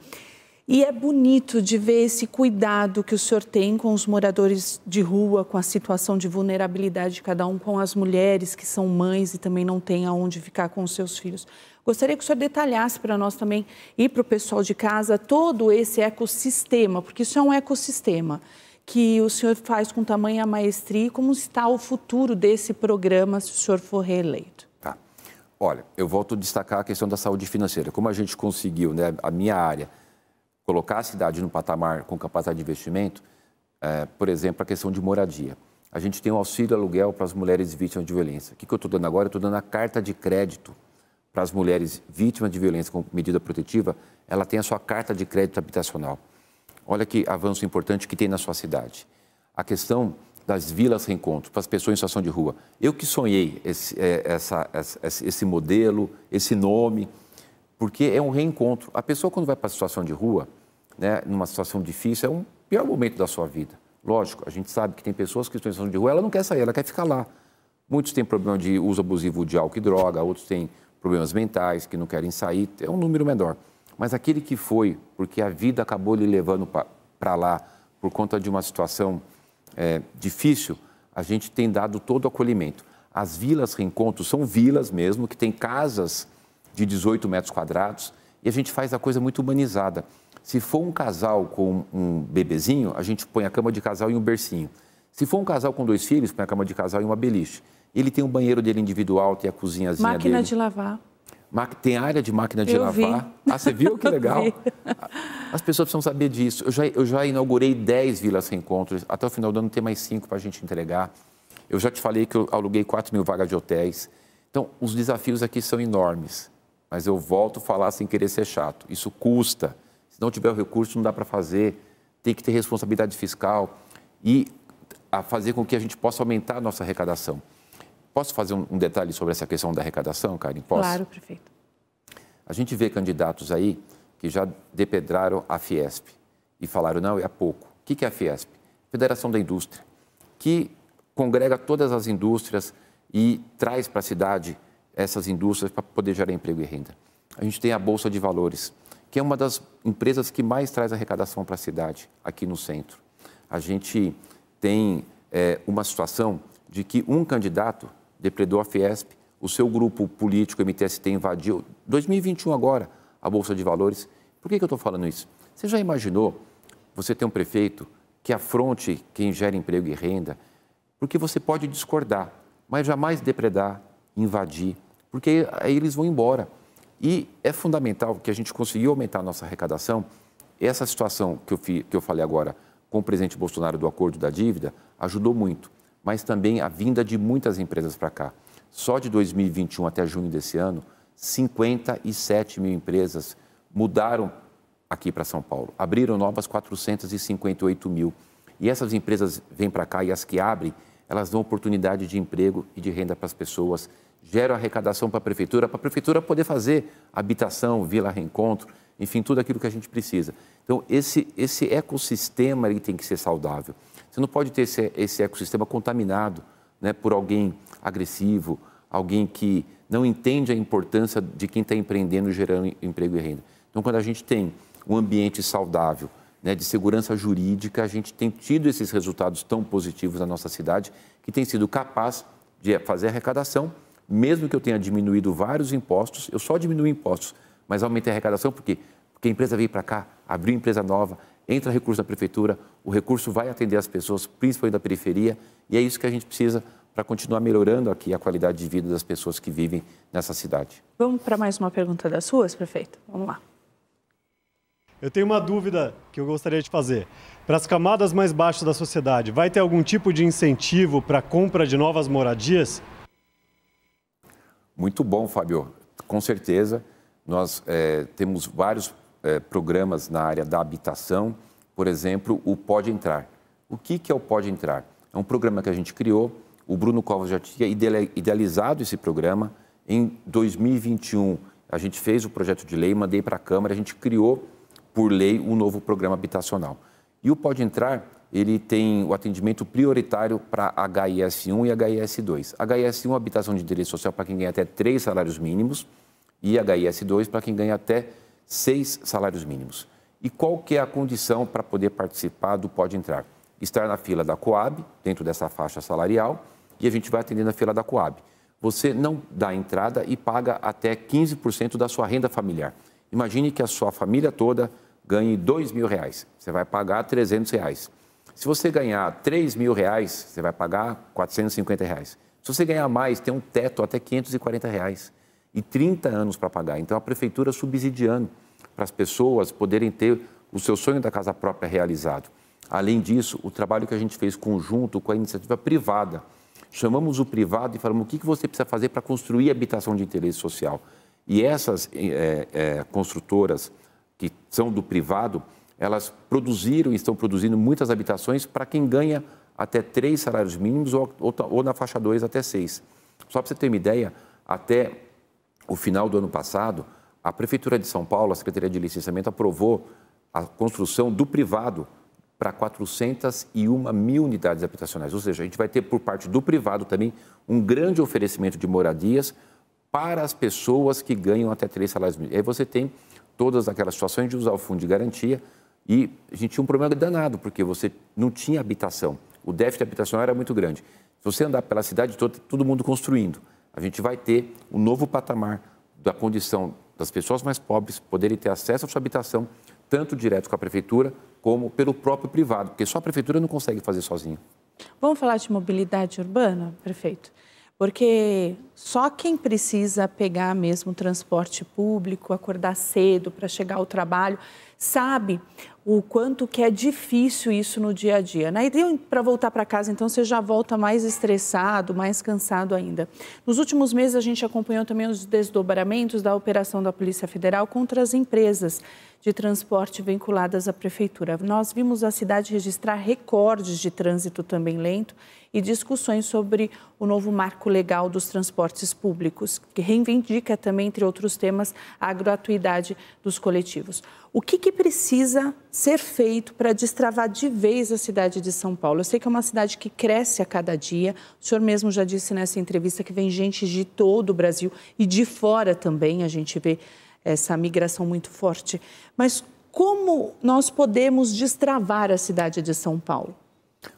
E é bonito de ver esse cuidado que o senhor tem com os moradores de rua, com a situação de vulnerabilidade de cada um, com as mulheres que são mães e também não têm aonde ficar com os seus filhos. Gostaria que o senhor detalhasse para nós também e para o pessoal de casa todo esse ecossistema, porque isso é um ecossistema que o senhor faz com tamanha maestria. Como está o futuro desse programa se o senhor for reeleito? Tá. Olha, eu volto a destacar a questão da saúde financeira. Como a gente conseguiu, né, a minha área, colocar a cidade no patamar com capacidade de investimento, por exemplo, a questão de moradia. A gente tem um auxílio aluguel para as mulheres vítimas de violência. O que eu estou dando agora? Eu estou dando a carta de crédito para as mulheres vítimas de violência com medida protetiva. Ela tem a sua carta de crédito habitacional. Olha que avanço importante que tem na sua cidade. A questão das vilas reencontro para as pessoas em situação de rua. Eu que sonhei esse modelo, esse nome, porque é um reencontro. A pessoa, quando vai para a situação de rua, né, numa situação difícil, é um pior momento da sua vida. Lógico, a gente sabe que tem pessoas que estão em situação de rua, ela não quer sair, ela quer ficar lá. Muitos têm problema de uso abusivo de álcool e droga, outros têm problemas mentais, que não querem sair, é um número menor. Mas aquele que foi, porque a vida acabou lhe levando para lá, por conta de uma situação difícil, a gente tem dado todo o acolhimento. As vilas reencontro são vilas mesmo, que tem casas de 18 metros quadrados, e a gente faz a coisa muito humanizada. Se for um casal com um bebezinho, a gente põe a cama de casal e um bercinho. Se for um casal com 2 filhos, põe a cama de casal e uma beliche. Ele tem o banheiro dele individual, tem a cozinhazinha dele. Máquina de lavar. Tem área de máquina de lavar. Vi. Ah, você viu? Que legal. As pessoas precisam saber disso. Eu já inaugurei 10 vilas reencontros. Até o final do ano tem mais 5 para a gente entregar. Eu já te falei que eu aluguei 4.000 vagas de hotéis. Então, os desafios aqui são enormes. Mas eu volto a falar sem querer ser chato. Isso custa. Se não tiver o recurso, não dá para fazer. Tem que ter responsabilidade fiscal e a fazer com que a gente possa aumentar a nossa arrecadação. Posso fazer um detalhe sobre essa questão da arrecadação, Karen? Posso? Claro, prefeito. A gente vê candidatos aí que já depedraram a Fiesp e falaram, não, é pouco. O que é a Fiesp? Federação da Indústria, que congrega todas as indústrias e traz para a cidade essas indústrias para poder gerar emprego e renda. A gente tem a Bolsa de Valores, que é uma das empresas que mais traz arrecadação para a cidade, aqui no centro. A gente tem uma situação de que um candidato depredou a Fiesp, o seu grupo político, MTST, invadiu, 2021 agora, a Bolsa de Valores. Por que eu estou falando isso? Você já imaginou você ter um prefeito que afronte quem gera emprego e renda? Porque você pode discordar, mas jamais depredar, invadir, porque aí eles vão embora. E é fundamental que a gente conseguiu aumentar a nossa arrecadação. Essa situação que eu falei agora com o presidente Bolsonaro do acordo da dívida ajudou muito, mas também a vinda de muitas empresas para cá. Só de 2021 até junho desse ano, 57 mil empresas mudaram aqui para São Paulo. Abriram novas 458 mil. E essas empresas vêm para cá e as que abrem, elas dão oportunidade de emprego e de renda para as pessoas, geram arrecadação para a prefeitura poder fazer habitação, vila reencontro, enfim, tudo aquilo que a gente precisa. Então, esse ecossistema ele tem que ser saudável. Você não pode ter esse ecossistema contaminado, né, por alguém agressivo, alguém que não entende a importância de quem está empreendendo, gerando emprego e renda. Então, quando a gente tem um ambiente saudável, né, de segurança jurídica, a gente tem tido esses resultados tão positivos na nossa cidade, que tem sido capaz de fazer arrecadação, mesmo que eu tenha diminuído vários impostos, eu só diminuí impostos, mas aumentei a arrecadação porque a empresa veio para cá, abriu empresa nova, entra recurso da prefeitura, o recurso vai atender as pessoas, principalmente da periferia, e é isso que a gente precisa para continuar melhorando aqui a qualidade de vida das pessoas que vivem nessa cidade. Vamos para mais uma pergunta das suas, prefeito? Vamos lá. Eu tenho uma dúvida que eu gostaria de fazer. Para as camadas mais baixas da sociedade, vai ter algum tipo de incentivo para a compra de novas moradias? Muito bom, Fábio. Com certeza, nós temos vários programas na área da habitação. Por exemplo, o Pode Entrar. O que é o Pode Entrar? É um programa que a gente criou, o Bruno Covas já tinha idealizado esse programa. Em 2021, a gente fez o projeto de lei, mandei para a Câmara, a gente criou, por lei, um novo programa habitacional. E o Pode Entrar, ele tem o atendimento prioritário para HIS 1 e HIS 2. HIS 1, habitação de interesse social para quem ganha até 3 salários mínimos, e HIS 2 para quem ganha até 6 salários mínimos. E qual que é a condição para poder participar do Pode Entrar? Estar na fila da Coab, dentro dessa faixa salarial, e a gente vai atender na fila da Coab. Você não dá entrada e paga até 15% da sua renda familiar. Imagine que a sua família toda ganhe R$2.000, você vai pagar R$300. Se você ganhar R$3.000, você vai pagar R$450. Se você ganhar mais, tem um teto até R$540 e 30 anos para pagar. Então, a prefeitura subsidiando para as pessoas poderem ter o seu sonho da casa própria realizado. Além disso, o trabalho que a gente fez conjunto com a iniciativa privada. Chamamos o privado e falamos o que você precisa fazer para construir habitação de interesse social. E essas construtoras que são do privado, elas produziram e estão produzindo muitas habitações para quem ganha até 3 salários mínimos ou na faixa 2 até 6. Só para você ter uma ideia, até o final do ano passado, a Prefeitura de São Paulo, a Secretaria de Licenciamento, aprovou a construção do privado para 401 mil unidades habitacionais. Ou seja, a gente vai ter por parte do privado também um grande oferecimento de moradias para as pessoas que ganham até 3 salários mínimos. Aí você tem todas aquelas situações de usar o fundo de garantia e a gente tinha um problema danado, porque você não tinha habitação. O déficit habitacional era muito grande. Se você andar pela cidade toda, todo mundo construindo. A gente vai ter um novo patamar da condição das pessoas mais pobres poderem ter acesso à sua habitação, tanto direto com a prefeitura, como pelo próprio privado, porque só a prefeitura não consegue fazer sozinha. Vamos falar de mobilidade urbana, prefeito? Porque só quem precisa pegar mesmo transporte público, acordar cedo para chegar ao trabalho, sabe o quanto que é difícil isso no dia a dia. Né? E para voltar para casa, então, você já volta mais estressado, mais cansado ainda. Nos últimos meses, a gente acompanhou também os desdobramentos da operação da Polícia Federal contra as empresas de transporte vinculadas à Prefeitura. Nós vimos a cidade registrar recordes de trânsito também lento e discussões sobre o novo marco legal dos transportes públicos, que reivindica também, entre outros temas, a gratuidade dos coletivos. O que precisa ser feito para destravar de vez a cidade de São Paulo? Eu sei que é uma cidade que cresce a cada dia. O senhor mesmo já disse nessa entrevista que vem gente de todo o Brasil e de fora também, a gente vê essa migração muito forte. Mas como nós podemos destravar a cidade de São Paulo?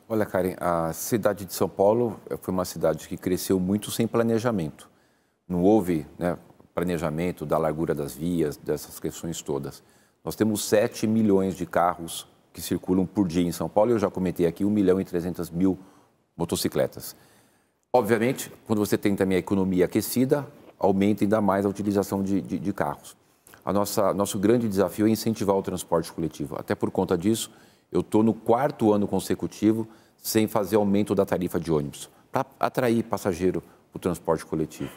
Olha, Karen, a cidade de São Paulo foi uma cidade que cresceu muito sem planejamento. Não houve planejamento da largura das vias, dessas questões todas. Nós temos 7 milhões de carros que circulam por dia em São Paulo e eu já comentei aqui 1.300.000 motocicletas. Obviamente, quando você tem também a economia aquecida, aumenta ainda mais a utilização de carros. Nosso grande desafio é incentivar o transporte coletivo. Até por conta disso, eu estou no 4º ano consecutivo sem fazer aumento da tarifa de ônibus, para atrair passageiro para o transporte coletivo.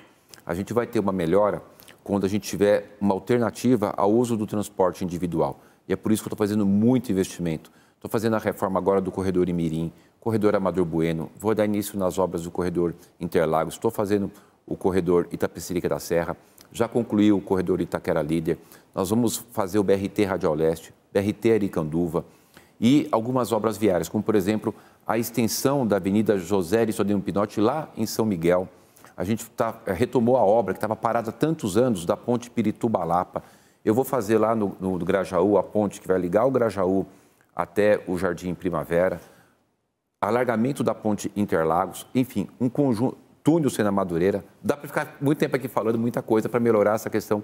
A gente vai ter uma melhora quando a gente tiver uma alternativa ao uso do transporte individual. E é por isso que eu estou fazendo muito investimento. Estou fazendo a reforma agora do corredor Imirim, corredor Amador Bueno, vou dar início nas obras do corredor Interlagos, estou fazendo o corredor Itapecerica da Serra, já concluí o corredor Itaquera Líder, nós vamos fazer o BRT Radial Leste, BRT Aricanduva e algumas obras viárias, como por exemplo a extensão da Avenida José Aristodemo Pinotti lá em São Miguel. A gente retomou a obra que estava parada há tantos anos da ponte Pirituba-Lapa. Eu vou fazer lá no Grajaú a ponte que vai ligar o Grajaú até o Jardim Primavera, alargamento da ponte Interlagos, enfim, um conjunto, túnel Sena Madureira. Dá para ficar muito tempo aqui falando muita coisa para melhorar essa questão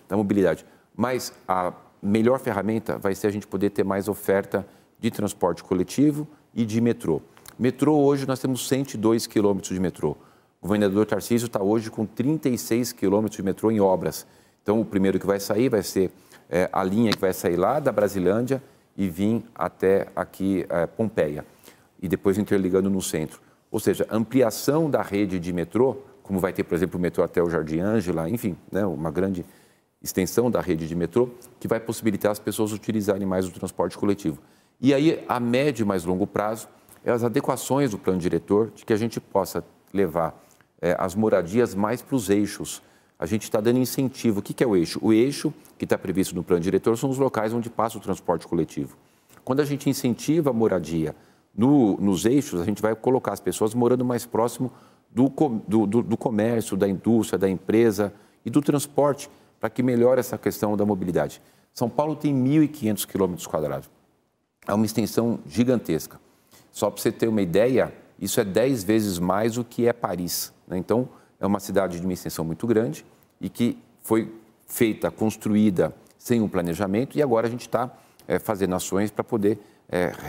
da mobilidade. Mas a melhor ferramenta vai ser a gente poder ter mais oferta de transporte coletivo e de metrô. Metrô, hoje nós temos 102 quilômetros de metrô. O governador Tarcísio está hoje com 36 quilômetros de metrô em obras. Então, o primeiro que vai sair vai ser a linha que vai sair lá da Brasilândia e vir até aqui Pompeia. E depois interligando no centro. Ou seja, ampliação da rede de metrô, como vai ter, por exemplo, o metrô até o Jardim Ângela, enfim, né, uma grande extensão da rede de metrô, que vai possibilitar as pessoas utilizarem mais o transporte coletivo. E aí, a médio e mais longo prazo, é as adequações do plano diretor, de que a gente possa levar as moradias mais para os eixos. A gente está dando incentivo. O que é o eixo? O eixo que está previsto no plano diretor são os locais onde passa o transporte coletivo. Quando a gente incentiva a moradia nos eixos, a gente vai colocar as pessoas morando mais próximo do comércio, da indústria, da empresa e do transporte, para que melhore essa questão da mobilidade. São Paulo tem 1.500 quilômetros quadrados. É uma extensão gigantesca. Só para você ter uma ideia, isso é 10 vezes mais do que é Paris, né? Então, é uma cidade de uma extensão muito grande e que foi feita, construída sem um planejamento, e agora a gente está fazendo ações para poder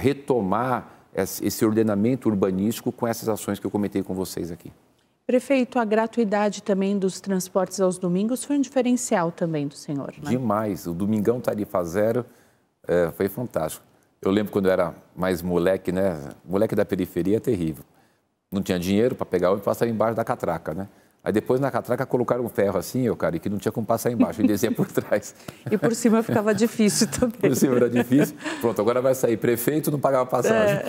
retomar esse ordenamento urbanístico com essas ações que eu comentei com vocês aqui. Prefeito, a gratuidade também dos transportes aos domingos foi um diferencial também do senhor, né? Demais. O Domingão Tarifa Zero foi fantástico. Eu lembro quando eu era mais moleque, né? Moleque da periferia é terrível. Não tinha dinheiro para pegar e passar embaixo da catraca, né? Aí depois na catraca colocaram um ferro assim, cara, que não tinha como passar embaixo, e descia por trás. E por cima ficava difícil também. Por cima era difícil. Pronto, agora vai sair prefeito, não pagava passagem.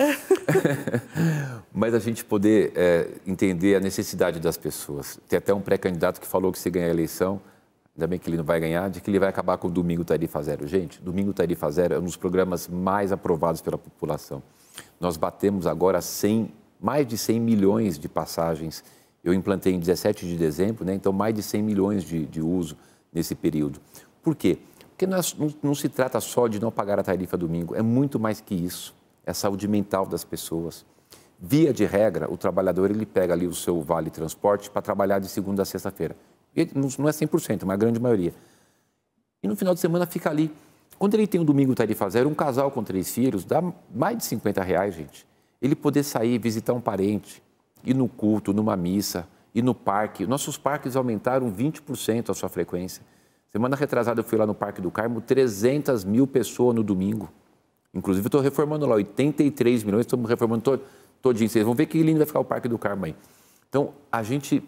Mas a gente poder entender a necessidade das pessoas. Tem até um pré-candidato que falou que se ganhar a eleição, ainda bem que ele não vai ganhar, de que ele vai acabar com o Domingo Tarifa Zero. Gente, Domingo Tarifa Zero é um dos programas mais aprovados pela população. Nós batemos agora mais de 100 milhões de passagens. Eu implantei em 17 de dezembro, né? Então mais de 100 milhões de uso nesse período. Por quê? Porque não se trata só de não pagar a tarifa domingo, é muito mais que isso. É a saúde mental das pessoas. Via de regra, o trabalhador ele pega ali o seu vale transporte para trabalhar de segunda a sexta-feira. Não é 100%, mas a grande maioria. E no final de semana fica ali. Quando ele tem um domingo tarifa zero, um casal com 3 filhos, dá mais de R$50, gente. Ele poder sair, visitar um parente, ir no culto, numa missa, ir no parque. Nossos parques aumentaram 20% a sua frequência. Semana retrasada eu fui lá no Parque do Carmo, 300 mil pessoas no domingo. Inclusive eu estou reformando lá, 83 milhões, estamos reformando todinho. Vocês vão ver que lindo vai ficar o Parque do Carmo aí. Então, a gente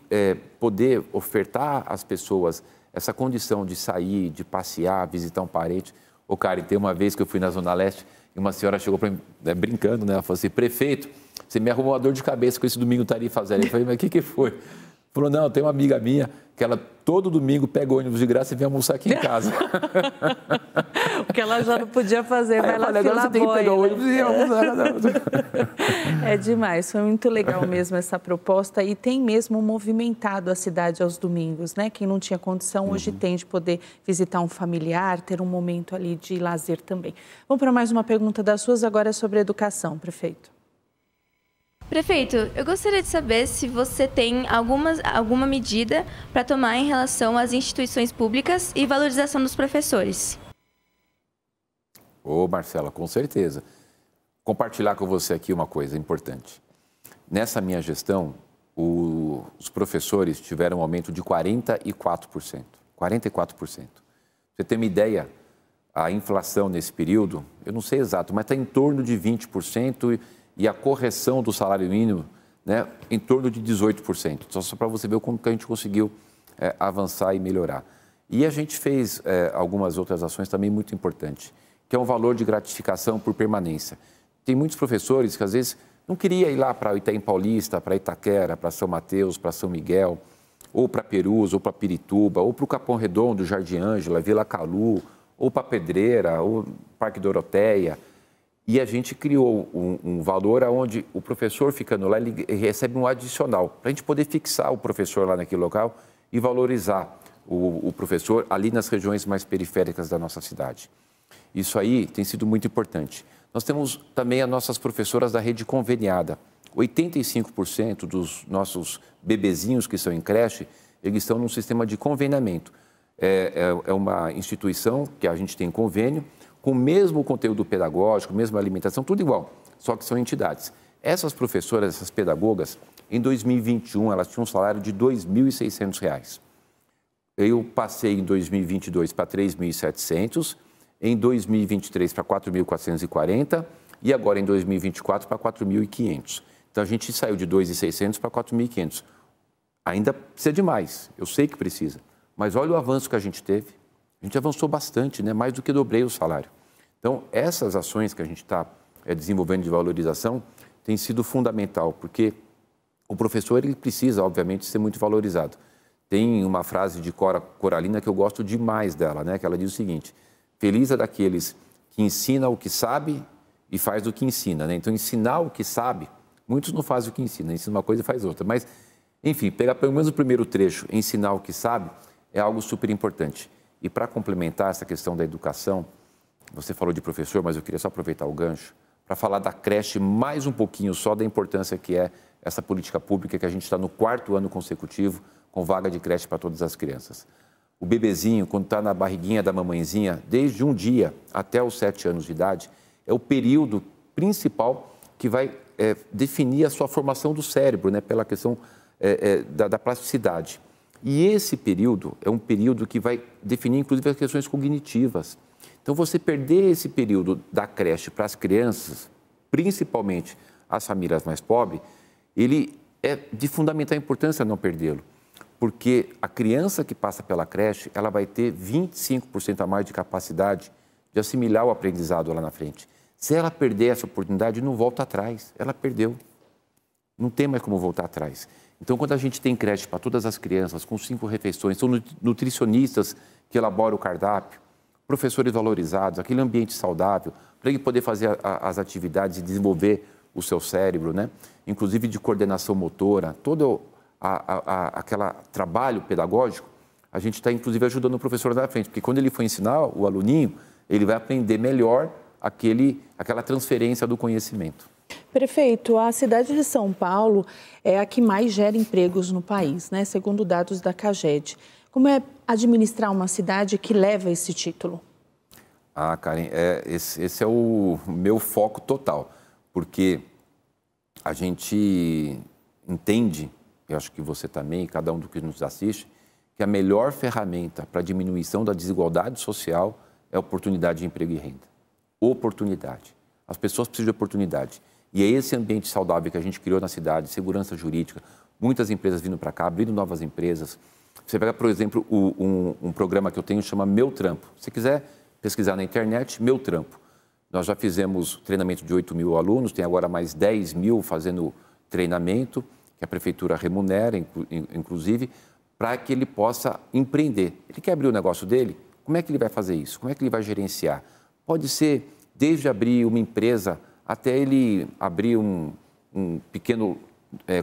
poder ofertar às pessoas essa condição de sair, de passear, visitar um parente. Ô, Karen, tem uma vez que eu fui na Zona Leste e uma senhora chegou para mim, brincando, né? Ela falou assim, prefeito, você me arrumou uma dor de cabeça com esse domingo Tarifa Zero. Eu falei, mas o que foi? Falou, não, tem uma amiga minha que ela todo domingo pega ônibus de graça e vem almoçar aqui em casa. O que ela já não podia fazer, vai lá agora você tem que pegar o ônibus e almoçar. É demais, foi muito legal mesmo essa proposta e tem mesmo movimentado a cidade aos domingos, né? Quem não tinha condição hoje tem de poder visitar um familiar, ter um momento ali de lazer também. Vamos para mais uma pergunta das suas, agora é sobre educação, prefeito. Prefeito, eu gostaria de saber se você tem alguma medida para tomar em relação às instituições públicas e valorização dos professores. Ô, Marcela, com certeza. Compartilhar com você aqui uma coisa importante. Nessa minha gestão, os professores tiveram um aumento de 44%. 44%. Pra você ter uma ideia, a inflação nesse período, eu não sei exato, mas está em torno de 20%, e a correção do salário mínimo, né, em torno de 18%. Só para você ver como que a gente conseguiu avançar e melhorar. E a gente fez algumas outras ações também muito importantes, que é um valor de gratificação por permanência. Tem muitos professores que às vezes não queriam ir lá para Itaim Paulista, para Itaquera, para São Mateus, para São Miguel, ou para Perus, ou para Pirituba, ou para o Capão Redondo, Jardim Ângela, Vila Calu, ou para Pedreira, ou Parque Doroteia. E a gente criou um valor onde o professor ficando lá, ele recebe um adicional, para a gente poder fixar o professor lá naquele local e valorizar o professor ali nas regiões mais periféricas da nossa cidade. Isso aí tem sido muito importante. Nós temos também as nossas professoras da rede conveniada. 85% dos nossos bebezinhos que estão em creche, eles estão num sistema de conveniamento. É uma instituição que a gente tem convênio, com o mesmo conteúdo pedagógico, mesma alimentação, tudo igual, só que são entidades. Essas professoras, essas pedagogas, em 2021, elas tinham um salário de R$ 2.600. Eu passei em 2022 para 3.700, em 2023 para 4.440 e agora em 2024 para 4.500. Então, a gente saiu de 2.600 para 4.500. Ainda precisa de mais, eu sei que precisa, mas olha o avanço que a gente teve. A gente avançou bastante, né? Mais do que dobrei o salário. Então, essas ações que a gente está desenvolvendo de valorização têm sido fundamental, porque o professor ele precisa, obviamente, ser muito valorizado. Tem uma frase de Cora Coralina que eu gosto demais dela, né? Que ela diz o seguinte, feliz é daqueles que ensina o que sabe e faz o que ensina, né? Então, ensinar o que sabe, muitos não fazem o que ensina, ensina uma coisa e faz outra. Mas, enfim, pegar pelo menos o primeiro trecho, ensinar o que sabe, é algo super importante. E para complementar essa questão da educação, você falou de professor, mas eu queria só aproveitar o gancho para falar da creche mais um pouquinho só da importância que é essa política pública que a gente está no 4º ano consecutivo com vaga de creche para todas as crianças. O bebezinho, quando está na barriguinha da mamãezinha, desde um dia até os 7 anos de idade, é o período principal que vai definir a sua formação do cérebro, né, pela questão da plasticidade. E esse período é um período que vai definir, inclusive, as questões cognitivas. Então, você perder esse período da creche para as crianças, principalmente as famílias mais pobres, ele é de fundamental importância não perdê-lo. Porque a criança que passa pela creche, ela vai ter 25% a mais de capacidade de assimilar o aprendizado lá na frente. Se ela perder essa oportunidade, não volta atrás. Ela perdeu. Não tem mais como voltar atrás. Então, quando a gente tem creche para todas as crianças, com 5 refeições, são nutricionistas que elaboram o cardápio, professores valorizados, aquele ambiente saudável, para ele poder fazer as atividades e desenvolver o seu cérebro, né? Inclusive de coordenação motora, todo aquele trabalho pedagógico, a gente está, inclusive, ajudando o professor lá na frente, porque quando ele for ensinar o aluninho, ele vai aprender melhor aquela transferência do conhecimento. Prefeito, a cidade de São Paulo é a que mais gera empregos no país, né? Segundo dados da CAGED. Como é administrar uma cidade que leva esse título? Ah, Karen, esse é o meu foco total, porque a gente entende, eu acho que você também, cada um do que nos assiste, que a melhor ferramenta para a diminuição da desigualdade social é a oportunidade de emprego e renda. Oportunidade. As pessoas precisam de oportunidade. E é esse ambiente saudável que a gente criou na cidade, segurança jurídica, muitas empresas vindo para cá, abrindo novas empresas. Você pega, por exemplo, um programa que eu tenho, chama Meu Trampo. Se quiser pesquisar na internet, Meu Trampo. Nós já fizemos treinamento de 8 mil alunos, tem agora mais 10 mil fazendo treinamento, que a prefeitura remunera, inclusive, para que ele possa empreender. Ele quer abrir o negócio dele? Como é que ele vai fazer isso? Como é que ele vai gerenciar? Pode ser desde abrir uma empresa até ele abrir um pequeno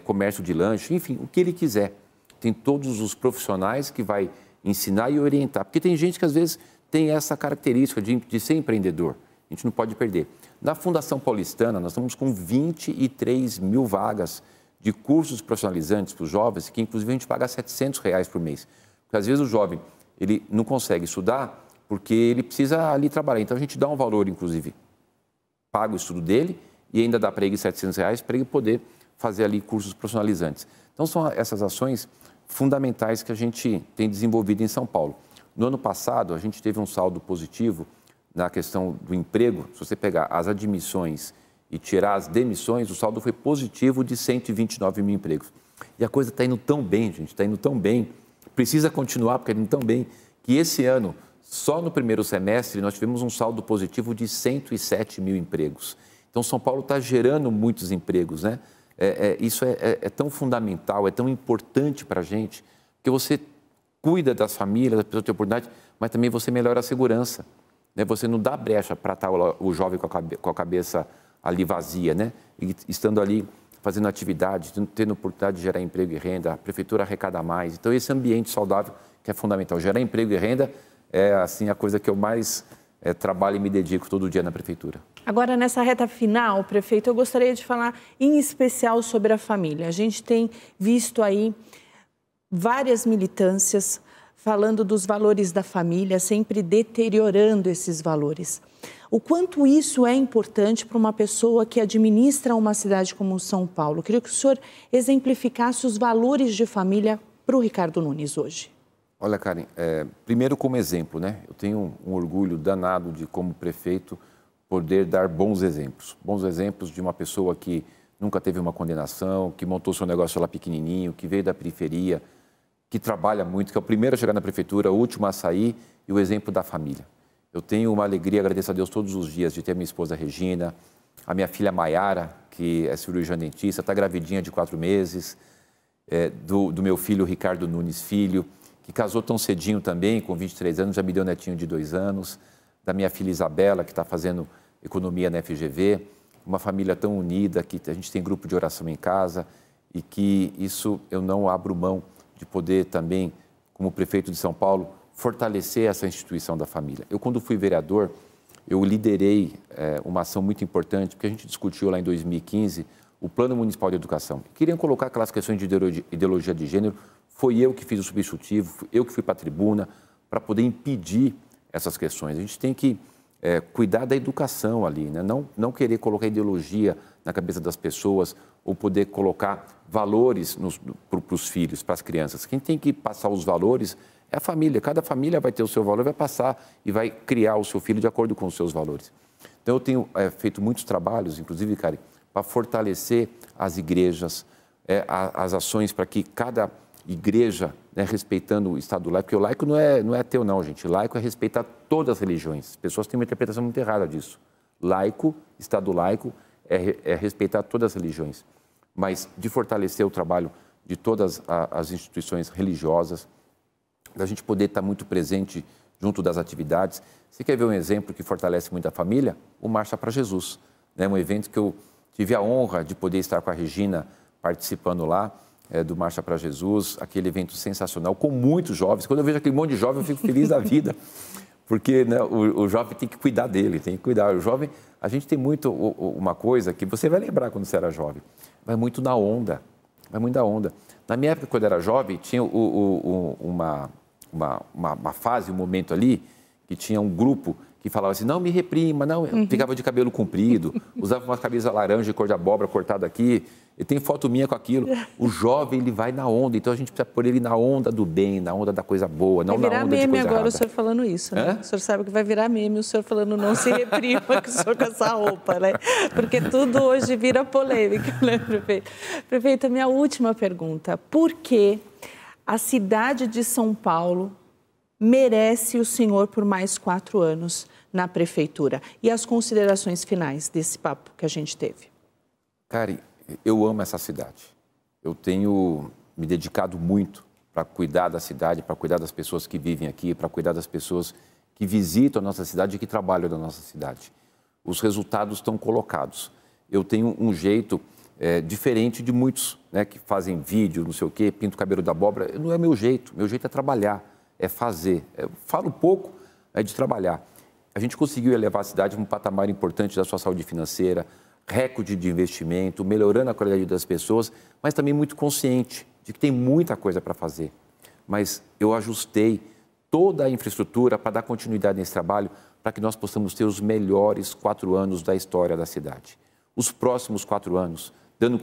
comércio de lanche, enfim, o que ele quiser. Tem todos os profissionais que vai ensinar e orientar. Porque tem gente que, às vezes, tem essa característica de ser empreendedor. A gente não pode perder. Na Fundação Paulistana, nós estamos com 23 mil vagas de cursos profissionalizantes para os jovens, que, inclusive, a gente paga R$700 por mês. Porque, às vezes, o jovem ele não consegue estudar porque ele precisa ali trabalhar. Então, a gente dá um valor, inclusive, paga o estudo dele e ainda dá para ele R$700 para ele poder fazer ali cursos profissionalizantes. Então, são essas ações fundamentais que a gente tem desenvolvido em São Paulo. No ano passado, a gente teve um saldo positivo na questão do emprego. Se você pegar as admissões e tirar as demissões, o saldo foi positivo de 129 mil empregos. E a coisa está indo tão bem, gente, está indo tão bem, precisa continuar porque está indo tão bem, que esse ano, só no primeiro semestre, nós tivemos um saldo positivo de 107 mil empregos. Então, São Paulo está gerando muitos empregos, né? Isso é tão fundamental, é tão importante para a gente, porque você cuida das famílias, das pessoas que têm oportunidade, mas também você melhora a segurança, né? Você não dá brecha para estar o jovem com a cabeça ali vazia, né? E estando ali fazendo atividade, tendo oportunidade de gerar emprego e renda, a prefeitura arrecada mais. Então, esse ambiente saudável que é fundamental. Gerar emprego e renda é assim a coisa que eu mais trabalho e me dedico todo dia na prefeitura. Agora, nessa reta final, prefeito, eu gostaria de falar em especial sobre a família. A gente tem visto aí várias militâncias falando dos valores da família, sempre deteriorando esses valores. O quanto isso é importante para uma pessoa que administra uma cidade como São Paulo? Eu queria que o senhor exemplificasse os valores de família para o Ricardo Nunes hoje. Olha, Karen, primeiro como exemplo, né? Eu tenho um orgulho danado de, como prefeito, poder dar bons exemplos de uma pessoa que nunca teve uma condenação, que montou seu negócio lá pequenininho, que veio da periferia, que trabalha muito, que é o primeiro a chegar na prefeitura, o último a sair, e o exemplo da família. Eu tenho uma alegria, agradeço a Deus todos os dias, de ter a minha esposa Regina, a minha filha Maiara, que é cirurgiã dentista, está gravidinha de 4 meses, do meu filho Ricardo Nunes Filho, que casou tão cedinho também, com 23 anos, já me deu um netinho de 2 anos, da minha filha Isabela, que está fazendo economia na FGV, uma família tão unida, que a gente tem grupo de oração em casa e que isso eu não abro mão de poder também, como prefeito de São Paulo, fortalecer essa instituição da família. Eu, quando fui vereador, eu liderei uma ação muito importante, porque a gente discutiu lá em 2015 o Plano Municipal de Educação. Queriam colocar aquelas questões de ideologia de gênero, foi eu que fiz o substitutivo, eu que fui para a tribuna, para poder impedir essas questões. A gente tem que cuidar da educação ali, né? Não querer colocar ideologia na cabeça das pessoas ou poder colocar valores para os filhos, para as crianças. Quem tem que passar os valores é a família. Cada família vai ter o seu valor, vai passar e vai criar o seu filho de acordo com os seus valores. Então, eu tenho feito muitos trabalhos, inclusive, Karen, para fortalecer as igrejas, as ações para que cada igreja, né, respeitando o Estado laico, porque o laico não é ateu não, gente. Laico é respeitar todas as religiões. As pessoas têm uma interpretação muito errada disso. Laico, Estado laico, é respeitar todas as religiões. Mas de fortalecer o trabalho de todas as instituições religiosas, da gente poder estar muito presente junto das atividades. Você quer ver um exemplo que fortalece muito a família? O Marcha para Jesus, né? Um evento que eu tive a honra de poder estar com a Regina participando lá, do Marcha para Jesus, aquele evento sensacional, com muitos jovens. Quando eu vejo aquele monte de jovens, eu fico feliz da vida, porque, né, o jovem tem que cuidar dele, tem que cuidar. O jovem, a gente tem muito uma coisa que você vai lembrar quando você era jovem, vai muito na onda, vai muito na onda. Na minha época, quando eu era jovem, tinha uma fase, um momento ali, que tinha um grupo que falava assim, não me reprima, não, ficava de cabelo comprido, usava uma camisa laranja de cor de abóbora cortada aqui, e tem foto minha com aquilo. O jovem, ele vai na onda, então a gente precisa pôr ele na onda do bem, na onda da coisa boa, não na onda de coisa errada. Vai virar meme agora o senhor falando isso, né? O senhor sabe que vai virar meme o senhor falando não se reprima com o senhor com essa roupa, né? Porque tudo hoje vira polêmica, né, prefeito? Prefeito, a minha última pergunta, por que a cidade de São Paulo merece o senhor por mais 4 anos na prefeitura? E as considerações finais desse papo que a gente teve? Karen, eu amo essa cidade. Eu tenho me dedicado muito para cuidar da cidade, para cuidar das pessoas que vivem aqui, para cuidar das pessoas que visitam a nossa cidade e que trabalham na nossa cidade. Os resultados estão colocados. Eu tenho um jeito diferente de muitos, né, que fazem vídeo, não sei o quê, pinto o cabelo da abóbora. Não é meu jeito é trabalhar, é fazer. Eu falo pouco, é de trabalhar. A gente conseguiu elevar a cidade a um patamar importante da sua saúde financeira, recorde de investimento, melhorando a qualidade das pessoas, mas também muito consciente de que tem muita coisa para fazer. Mas eu ajustei toda a infraestrutura para dar continuidade nesse trabalho, para que nós possamos ter os melhores 4 anos da história da cidade. Os próximos 4 anos, dando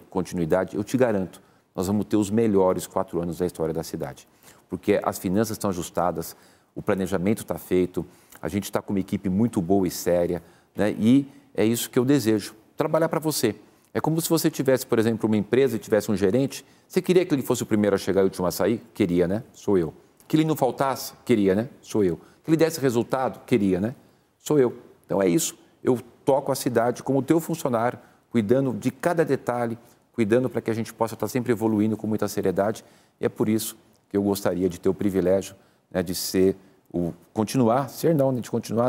continuidade, eu te garanto, nós vamos ter os melhores 4 anos da história da cidade. Porque as finanças estão ajustadas, o planejamento está feito, a gente está com uma equipe muito boa e séria, né? E é isso que eu desejo, trabalhar para você. É como se você tivesse, por exemplo, uma empresa e tivesse um gerente, você queria que ele fosse o primeiro a chegar e o último a sair? Queria, né? Sou eu. Que ele não faltasse? Queria, né? Sou eu. Que ele desse resultado? Queria, né? Sou eu. Então é isso, eu toco a cidade como teu funcionário, cuidando de cada detalhe, cuidando para que a gente possa estar sempre evoluindo com muita seriedade, e é por isso que eu gostaria de ter o privilégio, né, de continuar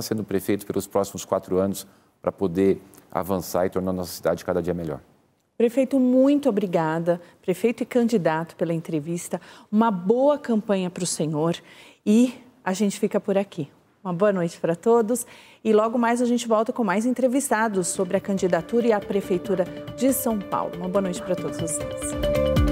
sendo prefeito pelos próximos 4 anos, para poder avançar e tornar a nossa cidade cada dia melhor. Prefeito, muito obrigada. Prefeito e candidato pela entrevista. Uma boa campanha para o senhor e a gente fica por aqui. Uma boa noite para todos e logo mais a gente volta com mais entrevistados sobre a candidatura e a prefeitura de São Paulo. Uma boa noite para todos vocês.